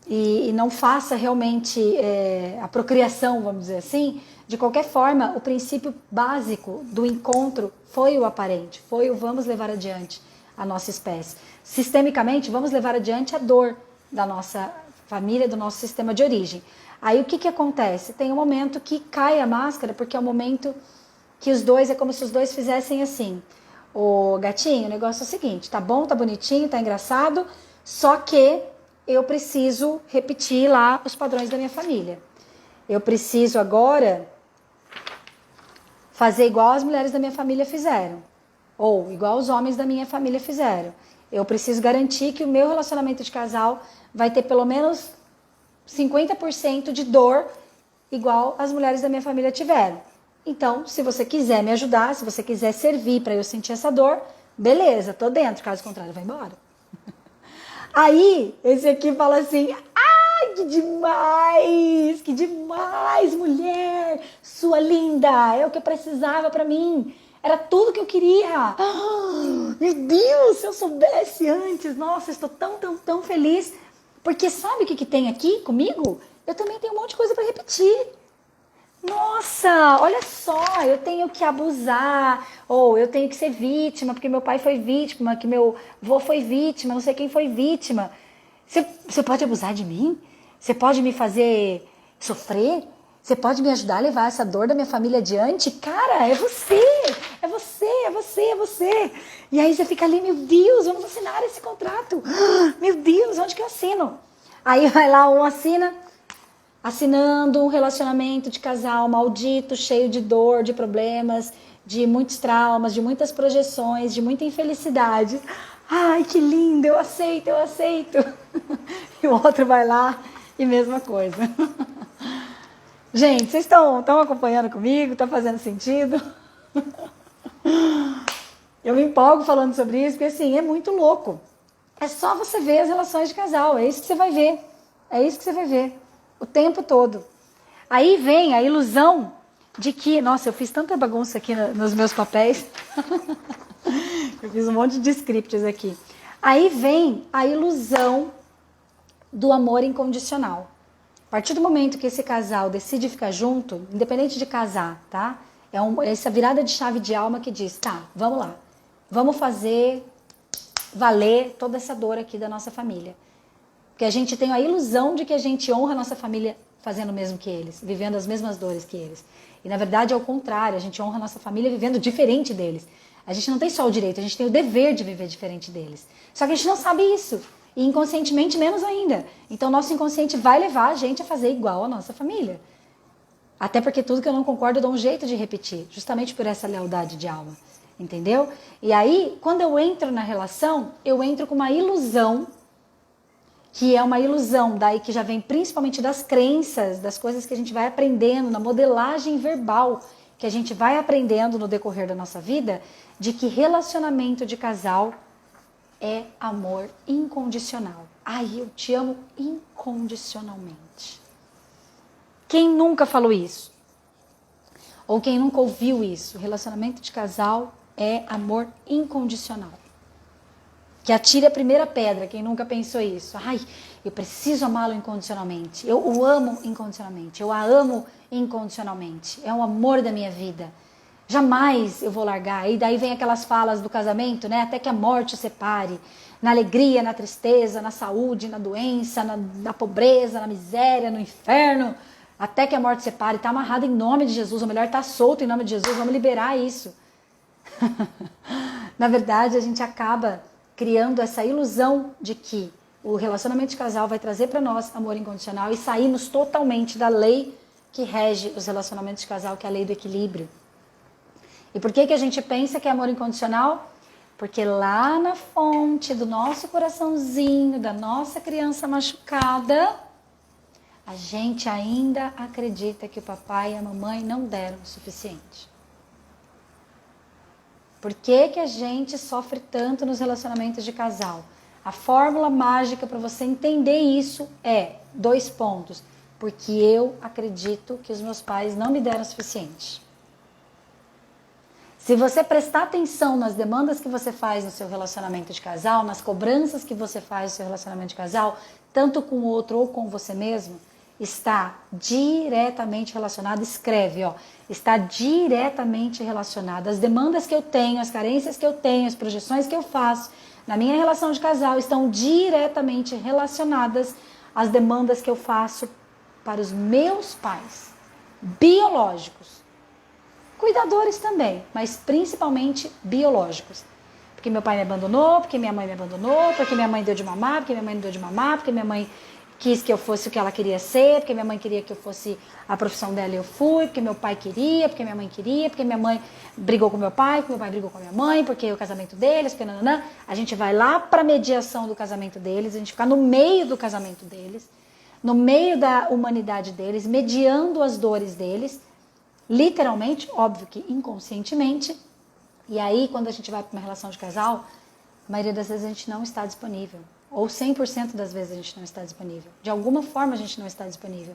e não faça realmente a procriação, vamos dizer assim, de qualquer forma, o princípio básico do encontro foi o aparente, foi o vamos levar adiante a nossa espécie. Sistemicamente, vamos levar adiante a dor da nossa família, do nosso sistema de origem. Aí o que acontece? Tem um momento que cai a máscara, porque é o momento que os dois, é como se os dois fizessem assim. Ô gatinho, o negócio é o seguinte, tá bom, tá bonitinho, tá engraçado, só que eu preciso repetir lá os padrões da minha família. Eu preciso agora fazer igual as mulheres da minha família fizeram, ou igual os homens da minha família fizeram. Eu preciso garantir que o meu relacionamento de casal vai ter pelo menos 50% de dor igual as mulheres da minha família tiveram. Então, se você quiser me ajudar, se você quiser servir para eu sentir essa dor, beleza, tô dentro, caso contrário, vai embora. Aí, esse aqui fala assim, ai, que demais, mulher, sua linda, é o que eu precisava pra mim, era tudo que eu queria. Meu Deus, se eu soubesse antes, nossa, estou tão feliz, porque sabe o que tem aqui comigo? Eu também tenho um monte de coisa pra repetir. Nossa, olha só, eu tenho que abusar, ou eu tenho que ser vítima, porque meu pai foi vítima, que meu avô foi vítima, não sei quem foi vítima. Você pode abusar de mim? Você pode me fazer sofrer? Você pode me ajudar a levar essa dor da minha família adiante? Cara, é você, é você, é você, é você. E aí você fica ali, meu Deus, vamos assinar esse contrato. Meu Deus, onde que eu assino? Aí vai lá, um assina... assinando um relacionamento de casal maldito, cheio de dor, de problemas, de muitos traumas, de muitas projeções, de muita infelicidade. Ai, que lindo, eu aceito, eu aceito. E o outro vai lá e mesma coisa. Gente, vocês estão acompanhando comigo? Tá fazendo sentido? Eu me empolgo falando sobre isso, porque assim, é muito louco. É só você ver as relações de casal, é isso que você vai ver. É isso que você vai ver. O tempo todo. Aí vem a ilusão de que, nossa, eu fiz tanta bagunça aqui nos meus papéis. Eu fiz um monte de scripts aqui. Aí vem a ilusão do amor incondicional. A partir do momento que esse casal decide ficar junto, independente de casar, tá? Essa virada de chave de alma que diz, tá, vamos lá. Vamos fazer valer toda essa dor aqui da nossa família. Porque a gente tem a ilusão de que a gente honra a nossa família fazendo o mesmo que eles, vivendo as mesmas dores que eles. E na verdade é o contrário, a gente honra a nossa família vivendo diferente deles. A gente não tem só o direito, a gente tem o dever de viver diferente deles. Só que a gente não sabe isso. E inconscientemente menos ainda. Então nosso inconsciente vai levar a gente a fazer igual a nossa família. Até porque tudo que eu não concordo eu dou um jeito de repetir. Justamente por essa lealdade de alma. Entendeu? E aí, quando eu entro na relação, eu entro com uma ilusão, que é uma ilusão daí que já vem principalmente das crenças, das coisas que a gente vai aprendendo, na modelagem verbal que a gente vai aprendendo no decorrer da nossa vida, de que relacionamento de casal é amor incondicional. Ai, eu te amo incondicionalmente. Quem nunca falou isso? Ou quem nunca ouviu isso? Relacionamento de casal é amor incondicional. Que atire a primeira pedra, quem nunca pensou isso. Ai, eu preciso amá-lo incondicionalmente. Eu o amo incondicionalmente. Eu a amo incondicionalmente. É o amor da minha vida. Jamais eu vou largar. E daí vem aquelas falas do casamento, né? Até que a morte separe. Na alegria, na tristeza, na saúde, na doença, na pobreza, na miséria, no inferno. Até que a morte separe. Está amarrado em nome de Jesus. O melhor está solto em nome de Jesus. Vamos liberar isso. Na verdade, a gente acaba criando essa ilusão de que o relacionamento de casal vai trazer para nós amor incondicional e sairmos totalmente da lei que rege os relacionamentos de casal, que é a lei do equilíbrio. E por que a gente pensa que é amor incondicional? Porque lá na fonte do nosso coraçãozinho, da nossa criança machucada, a gente ainda acredita que o papai e a mamãe não deram o suficiente. Por que a gente sofre tanto nos relacionamentos de casal? A fórmula mágica para você entender isso é 2 pontos. Porque eu acredito que os meus pais não me deram o suficiente. Se você prestar atenção nas demandas que você faz no seu relacionamento de casal, nas cobranças que você faz no seu relacionamento de casal, tanto com o outro ou com você mesmo, está diretamente relacionado, escreve, ó, está diretamente relacionado. As demandas que eu tenho, as carências que eu tenho, as projeções que eu faço na minha relação de casal estão diretamente relacionadas às demandas que eu faço para os meus pais biológicos. Cuidadores também, mas principalmente biológicos. Porque meu pai me abandonou, porque minha mãe me abandonou, porque minha mãe deu de mamar, porque minha mãe não deu de mamar, porque minha mãe quis que eu fosse o que ela queria ser, porque minha mãe queria que eu fosse a profissão dela e eu fui, porque meu pai queria, porque minha mãe queria, porque minha mãe brigou com meu pai, porque meu pai brigou com a minha mãe, porque o casamento deles, porque nananã. A gente vai lá para a mediação do casamento deles, a gente fica no meio do casamento deles, no meio da humanidade deles, mediando as dores deles, literalmente, óbvio que inconscientemente. E aí, quando a gente vai para uma relação de casal, a maioria das vezes a gente não está disponível. Ou 100% das vezes a gente não está disponível. De alguma forma a gente não está disponível.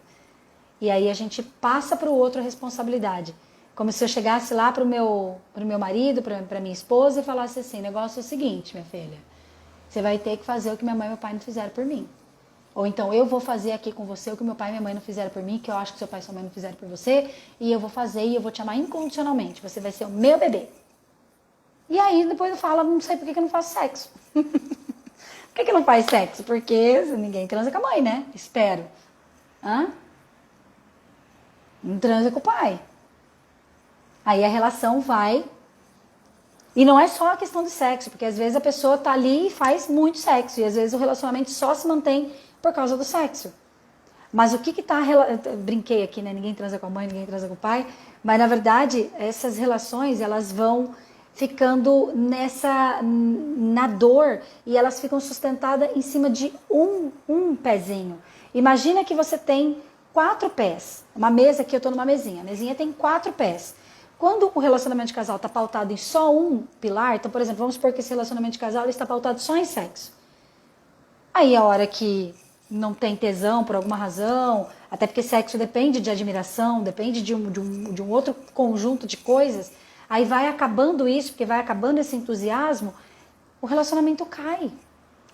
E aí a gente passa para o outro a responsabilidade. Como se eu chegasse lá para o meu marido, para minha esposa e falasse assim, o negócio é o seguinte, minha filha, você vai ter que fazer o que minha mãe e meu pai não fizeram por mim. Ou então eu vou fazer aqui com você o que meu pai e minha mãe não fizeram por mim, que eu acho que seu pai e sua mãe não fizeram por você, e eu vou fazer e eu vou te amar incondicionalmente. Você vai ser o meu bebê. E aí depois eu falo, não sei por que eu não faço sexo. Por que não faz sexo? Porque ninguém transa com a mãe, né? Espero. Hã? Não transa com o pai. Aí a relação vai... E não é só a questão do sexo, porque às vezes a pessoa tá ali e faz muito sexo. E às vezes o relacionamento só se mantém por causa do sexo. Mas o que tá... Brinquei aqui, né? Ninguém transa com a mãe, ninguém transa com o pai. Mas na verdade, essas relações, elas vão ficando na dor e elas ficam sustentadas em cima de um pezinho. Imagina que você tem 4 pés. Uma mesa aqui, eu estou numa mesinha. A mesinha tem 4 pés. Quando o relacionamento de casal está pautado em só um pilar, então, por exemplo, vamos supor que esse relacionamento de casal está pautado só em sexo. Aí a hora que não tem tesão por alguma razão, até porque sexo depende de admiração, depende de um outro conjunto de coisas, aí vai acabando isso, porque vai acabando esse entusiasmo, o relacionamento cai.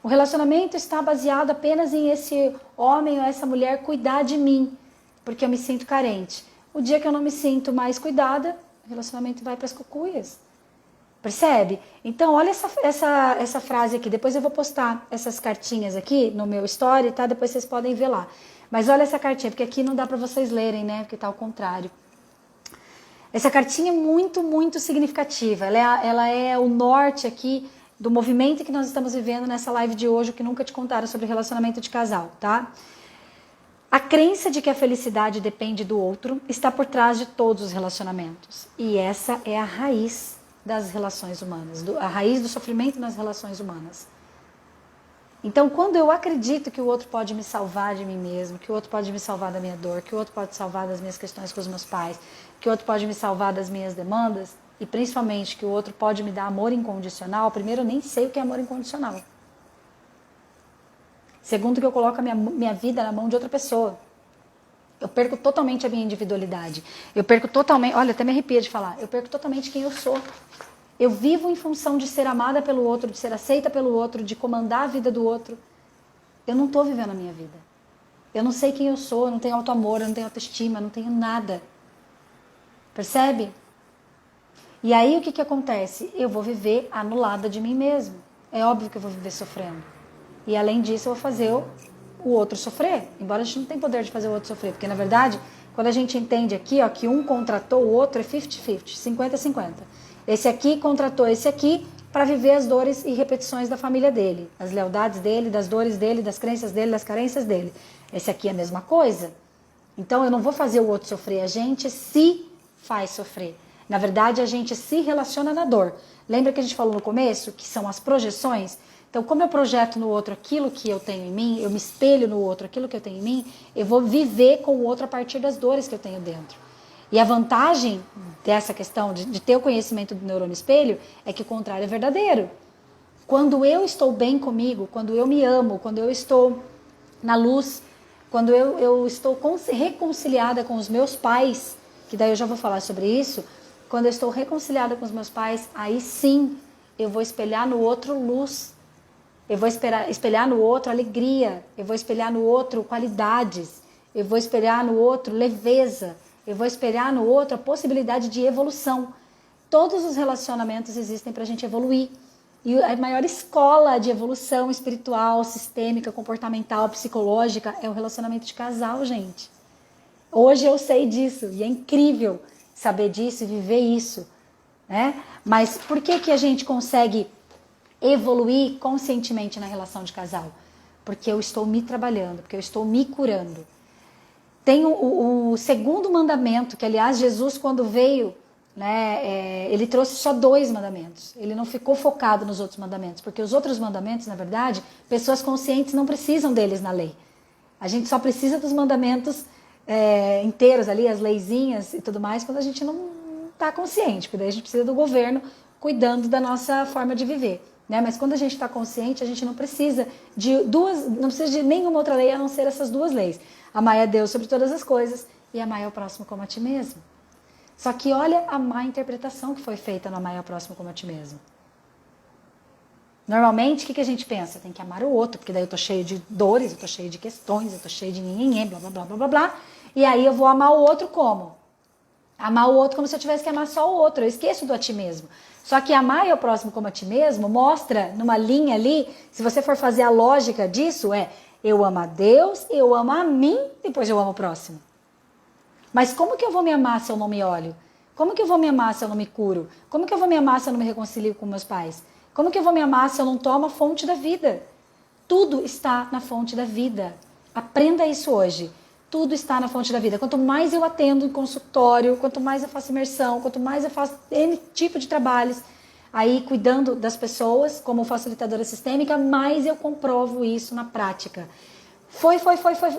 O relacionamento está baseado apenas em esse homem ou essa mulher cuidar de mim, porque eu me sinto carente. O dia que eu não me sinto mais cuidada, o relacionamento vai para as cucuias. Percebe? Então, olha essa frase aqui. Depois eu vou postar essas cartinhas aqui no meu story, tá? Depois vocês podem ver lá. Mas olha essa cartinha, porque aqui não dá para vocês lerem, né? Porque tá ao contrário. Essa cartinha é muito, muito significativa. Ela é o norte aqui do movimento que nós estamos vivendo nessa live de hoje, o que nunca te contaram sobre relacionamento de casal, tá? A crença de que a felicidade depende do outro está por trás de todos os relacionamentos. E essa é a raiz das relações humanas, a raiz do sofrimento nas relações humanas. Então, quando eu acredito que o outro pode me salvar de mim mesmo, que o outro pode me salvar da minha dor, que o outro pode salvar das minhas questões com os meus pais, que o outro pode me salvar das minhas demandas, e principalmente que o outro pode me dar amor incondicional, primeiro, eu nem sei o que é amor incondicional. Segundo, que eu coloco a minha vida na mão de outra pessoa. Eu perco totalmente a minha individualidade. Eu perco totalmente, olha, até me arrepia de falar, eu perco totalmente quem eu sou. Eu vivo em função de ser amada pelo outro, de ser aceita pelo outro, de comandar a vida do outro. Eu não estou vivendo a minha vida. Eu não sei quem eu sou, eu não tenho auto-amor, eu não tenho autoestima, eu não tenho nada. Percebe? E aí o que acontece? Eu vou viver anulada de mim mesmo. É óbvio que eu vou viver sofrendo. E além disso eu vou fazer o outro sofrer. Embora a gente não tenha poder de fazer o outro sofrer. Porque na verdade, quando a gente entende aqui ó, que um contratou o outro, é 50-50, 50-50. Esse aqui contratou esse aqui para viver as dores e repetições da família dele. As lealdades dele, das dores dele, das crenças dele, das carências dele. Esse aqui é a mesma coisa. Então eu não vou fazer o outro sofrer. A gente se faz sofrer. Na verdade, a gente se relaciona na dor. Lembra que a gente falou no começo que são as projeções? Então, como eu projeto no outro aquilo que eu tenho em mim, eu me espelho no outro aquilo que eu tenho em mim, eu vou viver com o outro a partir das dores que eu tenho dentro. E a vantagem dessa questão de ter o conhecimento do neurônio espelho é que o contrário é verdadeiro. Quando eu estou bem comigo, quando eu me amo, quando eu estou na luz, quando eu estou reconciliada com os meus pais, que daí eu já vou falar sobre isso, quando eu estou reconciliada com os meus pais, aí sim eu vou espelhar no outro luz. Eu vou espelhar no outro alegria, eu vou espelhar no outro qualidades, eu vou espelhar no outro leveza, eu vou espelhar no outro a possibilidade de evolução. Todos os relacionamentos existem para a gente evoluir. E a maior escola de evolução espiritual, sistêmica, comportamental, psicológica é o relacionamento de casal, gente. Hoje eu sei disso e é incrível saber disso e viver isso, né? Mas por que a gente consegue evoluir conscientemente na relação de casal? Porque eu estou me trabalhando, porque eu estou me curando. Tem o segundo mandamento, que aliás Jesus quando veio, né, ele trouxe só 2 mandamentos. Ele não ficou focado nos outros mandamentos, porque os outros mandamentos, na verdade, pessoas conscientes não precisam deles na lei. A gente só precisa dos mandamentos inteiros ali, as leizinhas e tudo mais, quando a gente não está consciente, porque daí a gente precisa do governo cuidando da nossa forma de viver. Né? Mas quando a gente está consciente, a gente não precisa não precisa de nenhuma outra lei a não ser essas 2 leis. Amar a Deus sobre todas as coisas e amar ao próximo como a ti mesmo. Só que olha a má interpretação que foi feita no amar ao próximo como a ti mesmo. Normalmente, o que a gente pensa? Tem que amar o outro, porque daí eu tô cheio de dores, eu tô cheio de questões, eu tô cheio de nhenhenhê, blá, blá, blá, blá, blá, blá. E aí eu vou amar o outro como? Amar o outro como se eu tivesse que amar só o outro. Eu esqueço do a ti mesmo. Só que amar ao próximo como a ti mesmo mostra numa linha ali, se você for fazer a lógica disso, eu amo a Deus, eu amo a mim, depois eu amo o próximo. Mas como que eu vou me amar se eu não me olho? Como que eu vou me amar se eu não me curo? Como que eu vou me amar se eu não me reconcilio com meus pais? Como que eu vou me amar se eu não tomo a fonte da vida? Tudo está na fonte da vida. Aprenda isso hoje. Tudo está na fonte da vida. Quanto mais eu atendo em consultório, quanto mais eu faço imersão, quanto mais eu faço N tipo de trabalhos, aí cuidando das pessoas, como facilitadora sistêmica, mais eu comprovo isso na prática. Foi,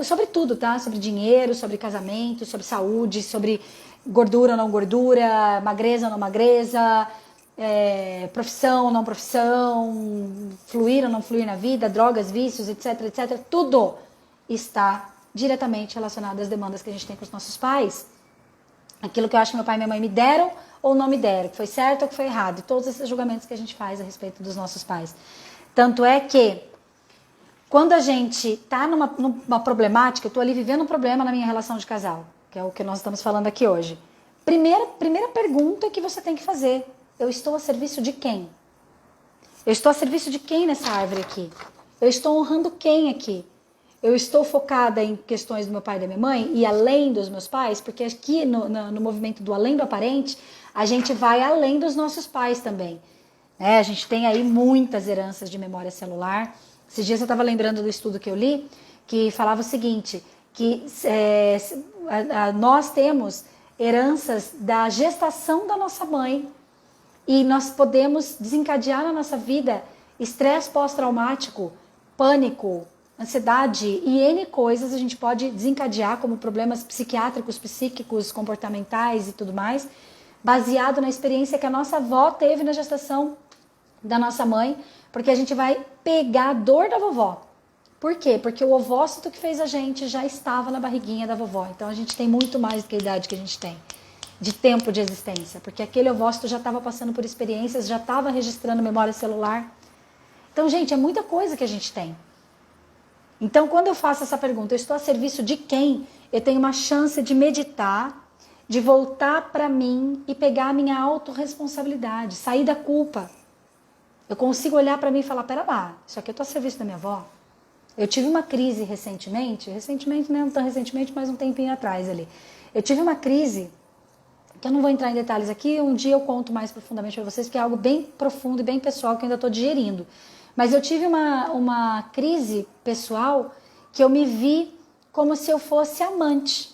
sobre tudo, tá? Sobre dinheiro, sobre casamento, sobre saúde, sobre gordura ou não gordura, magreza ou não magreza, profissão ou não profissão, fluir ou não fluir na vida, drogas, vícios, etc, etc. Tudo está diretamente relacionado às demandas que a gente tem com os nossos pais. Aquilo que eu acho que meu pai e minha mãe me deram ou não me deram, que foi certo ou que foi errado. E todos esses julgamentos que a gente faz a respeito dos nossos pais. Tanto é que, quando a gente está numa problemática, eu estou ali vivendo um problema na minha relação de casal, que é o que nós estamos falando aqui hoje. Primeira pergunta que você tem que fazer: eu estou a serviço de quem? Eu estou a serviço de quem nessa árvore aqui? Eu estou honrando quem aqui? Eu estou focada em questões do meu pai e da minha mãe e além dos meus pais, porque aqui no movimento do além do aparente, a gente vai além dos nossos pais também. A gente tem aí muitas heranças de memória celular. Esses dias eu estava lembrando do estudo que eu li, que falava o seguinte, que nós temos heranças da gestação da nossa mãe e nós podemos desencadear na nossa vida estresse pós-traumático, pânico, ansiedade e N coisas a gente pode desencadear como problemas psiquiátricos, psíquicos, comportamentais e tudo mais, baseado na experiência que a nossa avó teve na gestação da nossa mãe, porque a gente vai pegar a dor da vovó. Por quê? Porque o ovócito que fez a gente já estava na barriguinha da vovó. Então a gente tem muito mais do que a idade que a gente tem, de tempo de existência, porque aquele ovócito já estava passando por experiências, já estava registrando memória celular. Então, gente, é muita coisa que a gente tem. Então, quando eu faço essa pergunta, eu estou a serviço de quem? Eu tenho uma chance de meditar, de voltar para mim e pegar a minha autorresponsabilidade, sair da culpa. Eu consigo olhar para mim e falar, pera lá, isso aqui eu estou a serviço da minha avó. Eu tive uma crise recentemente, não tão recentemente, mas um tempinho atrás ali. Eu tive uma crise, que eu não vou entrar em detalhes aqui, um dia eu conto mais profundamente para vocês, porque é algo bem profundo e bem pessoal que eu ainda estou digerindo. Mas eu tive uma crise pessoal que eu me vi como se eu fosse amante.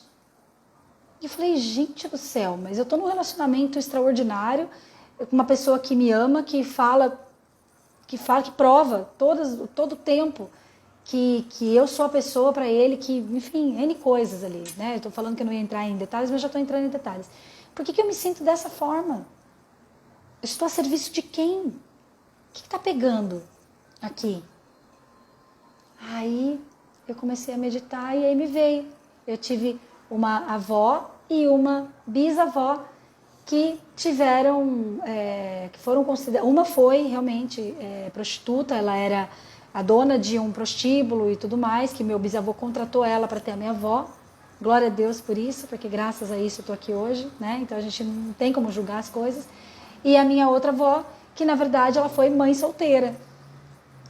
E eu falei, gente do céu, mas eu estou num relacionamento extraordinário, com uma pessoa que me ama, que prova todo o tempo que eu sou a pessoa para ele, que, enfim, N coisas ali, né? Eu estou falando que eu não ia entrar em detalhes, mas já estou entrando em detalhes. Por que eu me sinto dessa forma? Eu estou a serviço de quem? O que está pegando aqui? Aí eu comecei a meditar e aí me veio. Eu tive uma avó e uma bisavó que tiveram, que foram consideradas. Uma foi realmente prostituta, ela era a dona de um prostíbulo e tudo mais, que meu bisavô contratou ela para ter a minha avó. Glória a Deus por isso, porque graças a isso eu estou aqui hoje, né? Então a gente não tem como julgar as coisas. E a minha outra avó, que na verdade ela foi mãe solteira,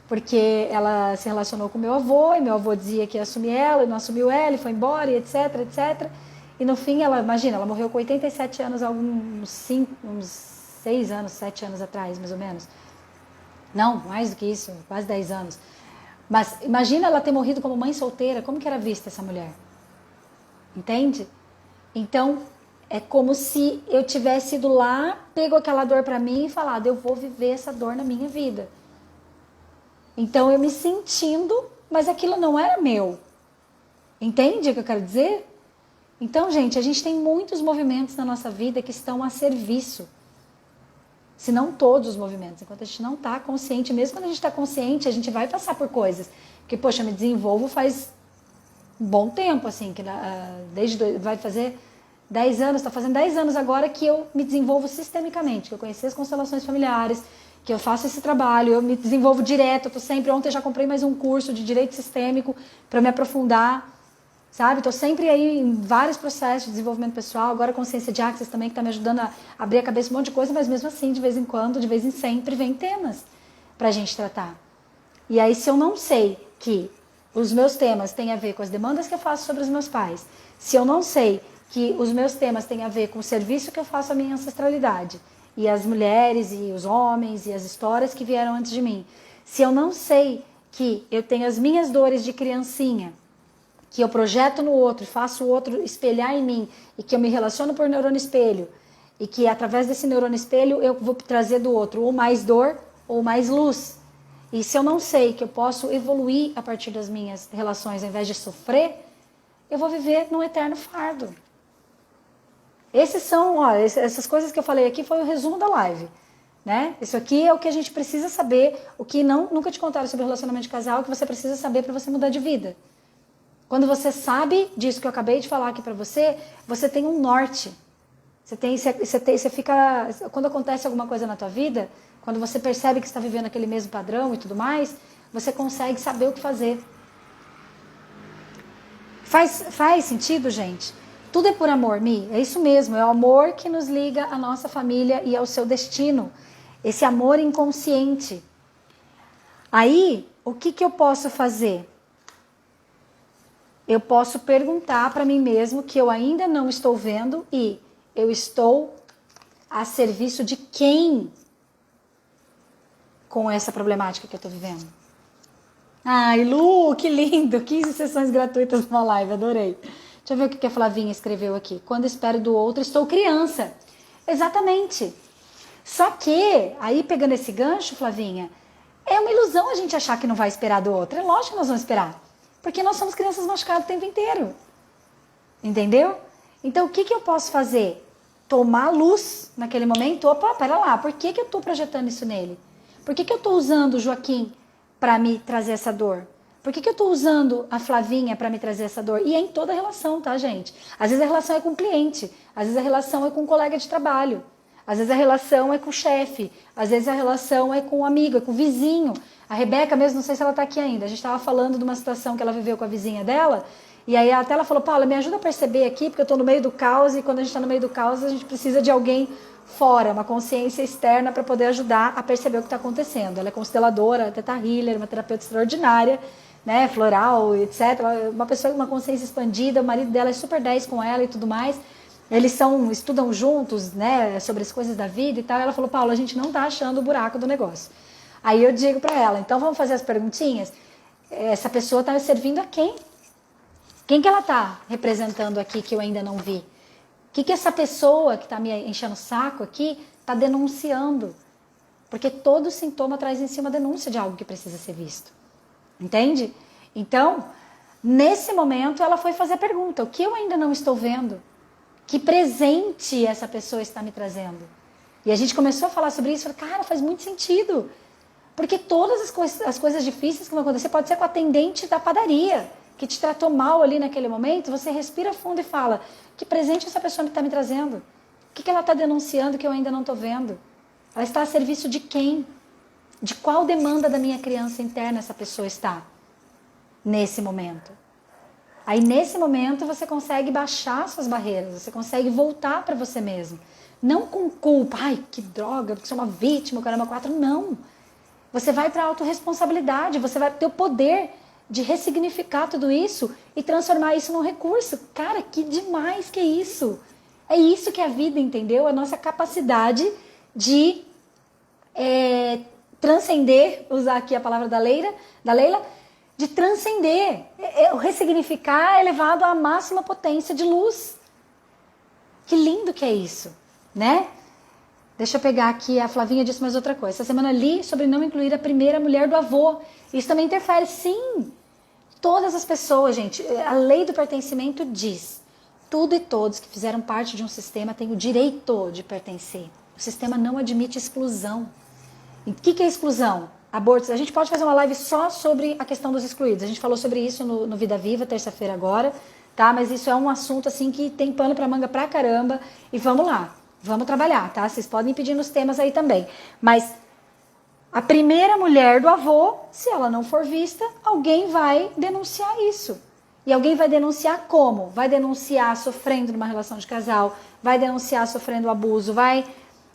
porque ela se relacionou com meu avô, e meu avô dizia que ia assumir ela, e não assumiu ela, e foi embora, e etc, etc. E no fim, ela morreu com 87 anos, uns 6 anos, 7 anos atrás, mais ou menos. Não, mais do que isso, quase 10 anos. Mas imagina ela ter morrido como mãe solteira, como que era vista essa mulher? Entende? Então, é como se eu tivesse ido lá, pego aquela dor para mim e falado, eu vou viver essa dor na minha vida. Então, eu me sentindo, mas aquilo não era meu. Entende o que eu quero dizer? Então, gente, a gente tem muitos movimentos na nossa vida que estão a serviço. Se não todos os movimentos. Enquanto a gente não está consciente, mesmo quando a gente está consciente, a gente vai passar por coisas. Porque, poxa, eu me desenvolvo faz um bom tempo, assim, que vai fazer 10 anos, está fazendo 10 anos agora que eu me desenvolvo sistemicamente, que eu conheci as constelações familiares, que eu faço esse trabalho, eu me desenvolvo direto, eu tô sempre, ontem eu já comprei mais um curso de direito sistêmico para me aprofundar, sabe? Estou sempre aí em vários processos de desenvolvimento pessoal, agora a consciência de Access também, que está me ajudando a abrir a cabeça um monte de coisa, mas mesmo assim, de vez em quando, de vez em sempre, vem temas para a gente tratar. E aí, se eu não sei que os meus temas têm a ver com as demandas que eu faço sobre os meus pais, se eu não sei que os meus temas têm a ver com o serviço que eu faço à minha ancestralidade, e as mulheres, e os homens, e as histórias que vieram antes de mim, se eu não sei que eu tenho as minhas dores de criancinha, que eu projeto no outro, faço o outro espelhar em mim, e que eu me relaciono por neurônio espelho, e que através desse neurônio espelho eu vou trazer do outro ou mais dor ou mais luz. E se eu não sei que eu posso evoluir a partir das minhas relações ao invés de sofrer, eu vou viver num eterno fardo. Essas coisas que eu falei aqui foi o resumo da live, né? Isso aqui é o que a gente precisa saber, o que nunca te contaram sobre relacionamento de casal, que você precisa saber para você mudar de vida. Quando você sabe disso que eu acabei de falar aqui pra você, você tem um norte. Você fica... Quando acontece alguma coisa na tua vida, quando você percebe que está vivendo aquele mesmo padrão e tudo mais, você consegue saber o que fazer. Faz sentido, gente? Tudo é por amor, Mi. É isso mesmo. É o amor que nos liga à nossa família e ao seu destino. Esse amor inconsciente. Aí, o que eu posso fazer? Eu posso perguntar para mim mesmo que eu ainda não estou vendo e eu estou a serviço de quem com essa problemática que eu estou vivendo. Ai, Lu, que lindo! 15 sessões gratuitas numa live, adorei. Deixa eu ver o que a Flavinha escreveu aqui. Quando espero do outro, estou criança. Exatamente. Só que, aí pegando esse gancho, Flavinha, é uma ilusão a gente achar que não vai esperar do outro. É lógico que nós vamos esperar. Porque nós somos crianças machucadas o tempo inteiro. Entendeu? Então, o que eu posso fazer? Tomar luz naquele momento. Opa, pera lá, por que eu estou projetando isso nele? Por que eu estou usando o Joaquim para me trazer essa dor? Por que eu estou usando a Flavinha para me trazer essa dor? E é em toda relação, tá, gente? Às vezes a relação é com o cliente, às vezes a relação é com um colega de trabalho, às vezes a relação é com o chefe, às vezes a relação é com um amigo, é com o vizinho. A Rebeca mesmo, não sei se ela está aqui ainda, a gente estava falando de uma situação que ela viveu com a vizinha dela, e aí até ela falou, Paula, me ajuda a perceber aqui, porque eu estou no meio do caos, e quando a gente está no meio do caos, a gente precisa de alguém fora, uma consciência externa para poder ajudar a perceber o que está acontecendo. Ela é consteladora, Theta Healer, uma terapeuta extraordinária, né, floral, etc. Uma pessoa com uma consciência expandida, o marido dela é super 10 com ela e tudo mais. Eles estudam juntos, né, sobre as coisas da vida e tal. Ela falou, Paula, a gente não está achando o buraco do negócio. Aí eu digo para ela, então vamos fazer as perguntinhas? Essa pessoa está servindo a quem? Quem que ela está representando aqui que eu ainda não vi? O que essa pessoa que está me enchendo o saco aqui está denunciando? Porque todo sintoma traz em si uma denúncia de algo que precisa ser visto. Entende? Então, nesse momento, ela foi fazer a pergunta, o que eu ainda não estou vendo? Que presente essa pessoa está me trazendo? E a gente começou a falar sobre isso, falei, cara, faz muito sentido. Porque todas as coisas difíceis que vão acontecer, pode ser com a atendente da padaria, que te tratou mal ali naquele momento, você respira fundo e fala, que presente essa pessoa está me trazendo? O que ela está denunciando que eu ainda não estou vendo? Ela está a serviço de quem? De qual demanda da minha criança interna essa pessoa está? Nesse momento. Aí nesse momento você consegue baixar suas barreiras, você consegue voltar para você mesmo. Não com culpa, ai que droga, porque sou uma vítima, caramba, 4, não. Você vai para a autorresponsabilidade, você vai ter o poder de ressignificar tudo isso e transformar isso num recurso. Cara, que demais que é isso. É isso que é a vida, entendeu? A nossa capacidade de transcender, usar aqui a palavra da Leila, de transcender. O ressignificar é elevado à máxima potência de luz. Que lindo que é isso, né? Deixa eu pegar aqui, a Flavinha disse mais outra coisa. Essa semana li sobre não incluir a primeira mulher do avô. Isso também interfere, sim. Todas as pessoas, gente, a lei do pertencimento diz, tudo e todos que fizeram parte de um sistema têm o direito de pertencer. O sistema não admite exclusão. E o que é exclusão? Abortos. A gente pode fazer uma live só sobre a questão dos excluídos. A gente falou sobre isso no Vida Viva, terça-feira agora, tá? Mas isso é um assunto, assim, que tem pano pra manga pra caramba. E vamos lá. Vamos trabalhar, tá? Vocês podem pedir nos temas aí também. Mas a primeira mulher do avô, se ela não for vista, alguém vai denunciar isso. E alguém vai denunciar como? Vai denunciar sofrendo numa relação de casal, vai denunciar sofrendo abuso, vai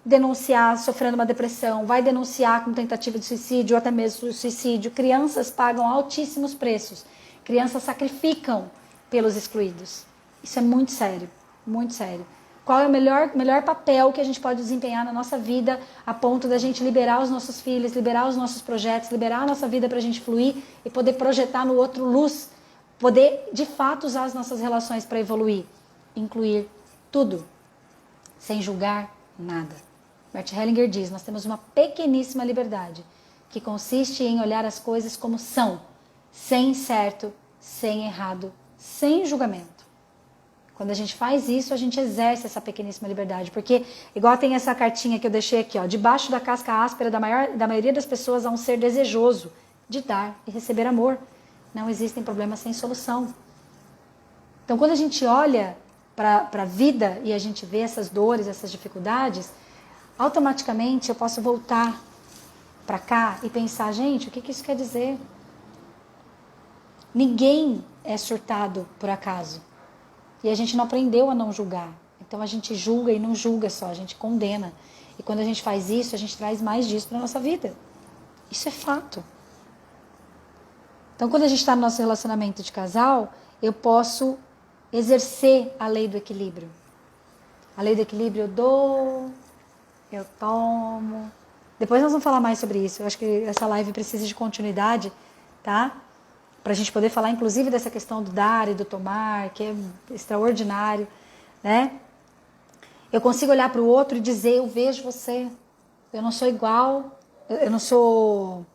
denunciar sofrendo uma depressão, vai denunciar com tentativa de suicídio ou até mesmo suicídio. Crianças pagam altíssimos preços. Crianças sacrificam pelos excluídos. Isso é muito sério, muito sério. Qual é o melhor papel que a gente pode desempenhar na nossa vida a ponto da gente liberar os nossos filhos, liberar os nossos projetos, liberar a nossa vida para a gente fluir e poder projetar no outro luz, poder de fato usar as nossas relações para evoluir, incluir tudo, sem julgar nada. Bert Hellinger diz, nós temos uma pequeníssima liberdade que consiste em olhar as coisas como são, sem certo, sem errado, sem julgamento. Quando a gente faz isso, a gente exerce essa pequeníssima liberdade. Porque, igual tem essa cartinha que eu deixei aqui, ó, debaixo da casca áspera da maioria das pessoas há um ser desejoso de dar e receber amor. Não existem problemas sem solução. Então, quando a gente olha para a vida e a gente vê essas dores, essas dificuldades, automaticamente eu posso voltar para cá e pensar, gente, o que isso quer dizer? Ninguém é surtado por acaso. E a gente não aprendeu a não julgar. Então a gente julga e não julga só, a gente condena. E quando a gente faz isso, a gente traz mais disso para a nossa vida. Isso é fato. Então quando a gente está no nosso relacionamento de casal, eu posso exercer a lei do equilíbrio. A lei do equilíbrio eu dou, eu tomo. Depois nós vamos falar mais sobre isso. Eu acho que essa live precisa de continuidade, tá? Para a gente poder falar, inclusive, dessa questão do dar e do tomar, que é extraordinário, né? Eu consigo olhar para o outro e dizer, eu vejo você, eu não sou igual, eu não sou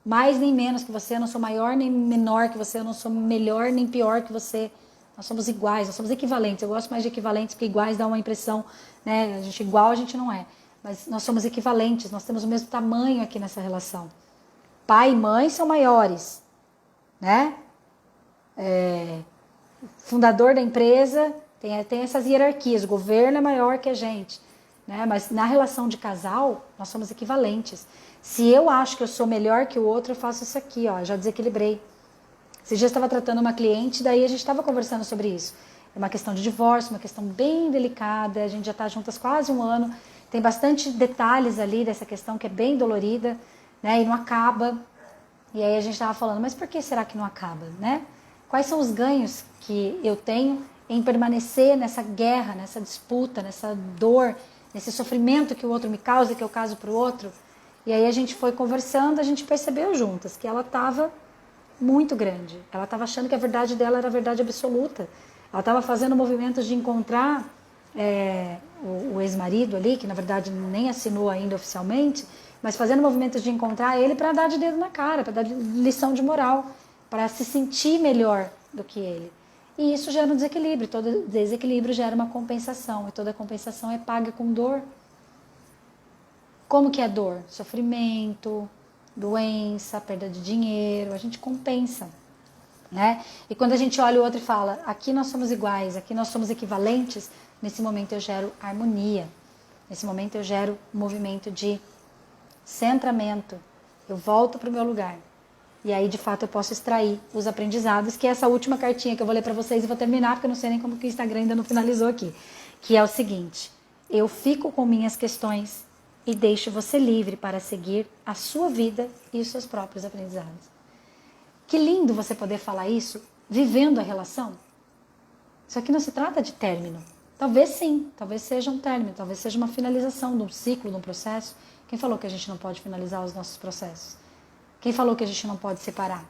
mais nem menos que você, eu não sou maior nem menor que você, eu não sou melhor nem pior que você. Nós somos iguais, nós somos equivalentes. Eu gosto mais de equivalentes, porque iguais dá uma impressão, né? A gente igual a gente não é. Mas nós somos equivalentes, nós temos o mesmo tamanho aqui nessa relação. Pai e mãe são maiores, né? Fundador da empresa tem essas hierarquias, o governo é maior que a gente, né? Mas na relação de casal, nós somos equivalentes. Se eu acho que eu sou melhor que o outro, eu faço isso aqui, ó, já desequilibrei. Esse dia eu estava tratando uma cliente, daí a gente estava conversando sobre isso. É uma questão de divórcio, uma questão bem delicada, a gente já está juntas quase um ano, tem bastante detalhes ali dessa questão que é bem dolorida, né? E não acaba. E aí a gente estava falando, mas por que será que não acaba, né? Quais são os ganhos que eu tenho em permanecer nessa guerra, nessa disputa, nessa dor, nesse sofrimento que o outro me causa, que eu causo para o outro? E aí a gente foi conversando, a gente percebeu juntas que ela estava muito grande. Ela estava achando que a verdade dela era a verdade absoluta. Ela estava fazendo movimentos de encontrar o ex-marido ali, que na verdade nem assinou ainda oficialmente, mas fazendo movimentos de encontrar ele para dar de dedo na cara, para dar lição de moral, para se sentir melhor do que ele. E isso gera um desequilíbrio. Todo desequilíbrio gera uma compensação, e toda compensação é paga com dor. Como que é dor? Sofrimento, doença, perda de dinheiro, a gente compensa, né? E quando a gente olha o outro e fala, aqui nós somos iguais, aqui nós somos equivalentes, nesse momento eu gero harmonia, nesse momento eu gero um movimento de centramento, eu volto para o meu lugar. E aí, de fato, eu posso extrair os aprendizados, que é essa última cartinha que eu vou ler para vocês e vou terminar, porque eu não sei nem como que o Instagram ainda não finalizou aqui, que é o seguinte, eu fico com minhas questões e deixo você livre para seguir a sua vida e os seus próprios aprendizados. Que lindo você poder falar isso vivendo a relação. Isso aqui não se trata de término. Talvez sim, talvez seja um término, talvez seja uma finalização de um ciclo, de um processo. Quem falou que a gente não pode finalizar os nossos processos? Quem falou que a gente não pode separar?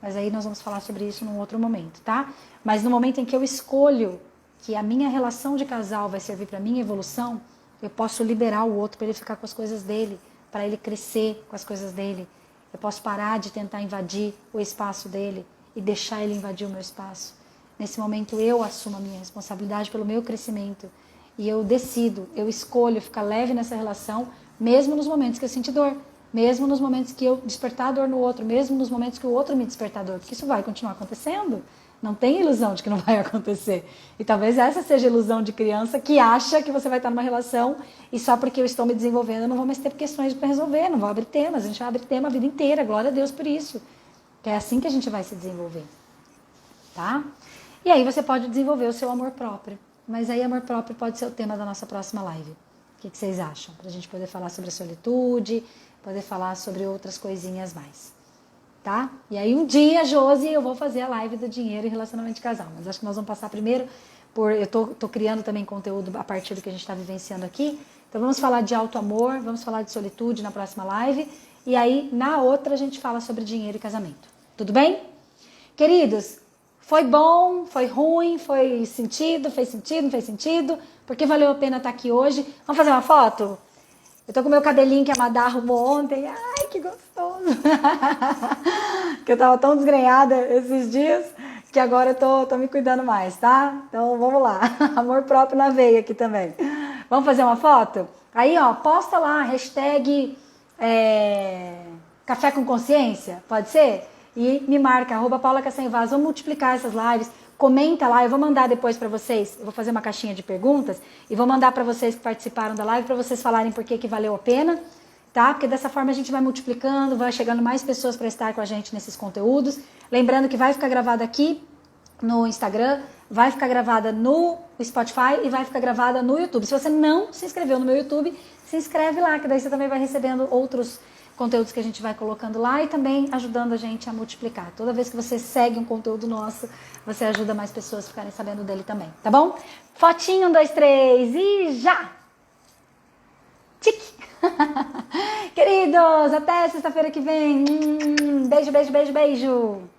Mas aí nós vamos falar sobre isso num outro momento, tá? Mas no momento em que eu escolho que a minha relação de casal vai servir para a minha evolução, eu posso liberar o outro para ele ficar com as coisas dele, para ele crescer com as coisas dele. Eu posso parar de tentar invadir o espaço dele e deixar ele invadir o meu espaço. Nesse momento eu assumo a minha responsabilidade pelo meu crescimento e eu decido, eu escolho ficar leve nessa relação, mesmo nos momentos que eu sinto dor, mesmo nos momentos que eu despertar dor no outro, mesmo nos momentos que o outro me despertar dor, porque isso vai continuar acontecendo. Não tem ilusão de que não vai acontecer. E talvez essa seja a ilusão de criança que acha que você vai estar numa relação e só porque eu estou me desenvolvendo eu não vou mais ter questões para resolver, não vou abrir temas. A gente vai abrir tema a vida inteira, glória a Deus por isso. Que é assim que a gente vai se desenvolver. Tá? E aí você pode desenvolver o seu amor próprio. Mas aí amor próprio pode ser o tema da nossa próxima live. O que vocês acham? Para a gente poder falar sobre a solitude, poder falar sobre outras coisinhas mais. Tá? E aí um dia, Josi, eu vou fazer a live do dinheiro e relacionamento de casal. Mas acho que nós vamos passar primeiro por... Eu tô criando também conteúdo a partir do que a gente está vivenciando aqui. Então vamos falar de alto amor, vamos falar de solitude na próxima live. E aí na outra a gente fala sobre dinheiro e casamento. Tudo bem? Queridos, foi bom, foi ruim, fez sentido, não fez sentido? Porque valeu a pena estar aqui hoje. Vamos fazer uma foto? Eu tô com meu cabelinho que a Madá arrumou ontem. Ai, que gostoso. Que eu tava tão desgrenhada esses dias que agora eu tô me cuidando mais, tá? Então vamos lá. Amor próprio na veia aqui também. Vamos fazer uma foto? Aí, ó, posta lá, hashtag Café com Consciência, pode ser? E me marca, @PaulaCaçanvaz. Vamos multiplicar essas lives. comenta lá, eu vou mandar depois para vocês, eu vou fazer uma caixinha de perguntas e vou mandar para vocês que participaram da live, para vocês falarem por que valeu a pena, tá? Porque dessa forma a gente vai multiplicando, vai chegando mais pessoas para estar com a gente nesses conteúdos. Lembrando que vai ficar gravado aqui no Instagram, vai ficar gravada no Spotify e vai ficar gravada no YouTube. Se você não se inscreveu no meu YouTube, se inscreve lá, que daí você também vai recebendo outros conteúdos que a gente vai colocando lá e também ajudando a gente a multiplicar. Toda vez que você segue um conteúdo nosso, você ajuda mais pessoas a ficarem sabendo dele também, tá bom? Fotinho, 1, 2, 3 e já! Tique! Queridos, até sexta-feira que vem. Beijo, beijo, beijo, beijo!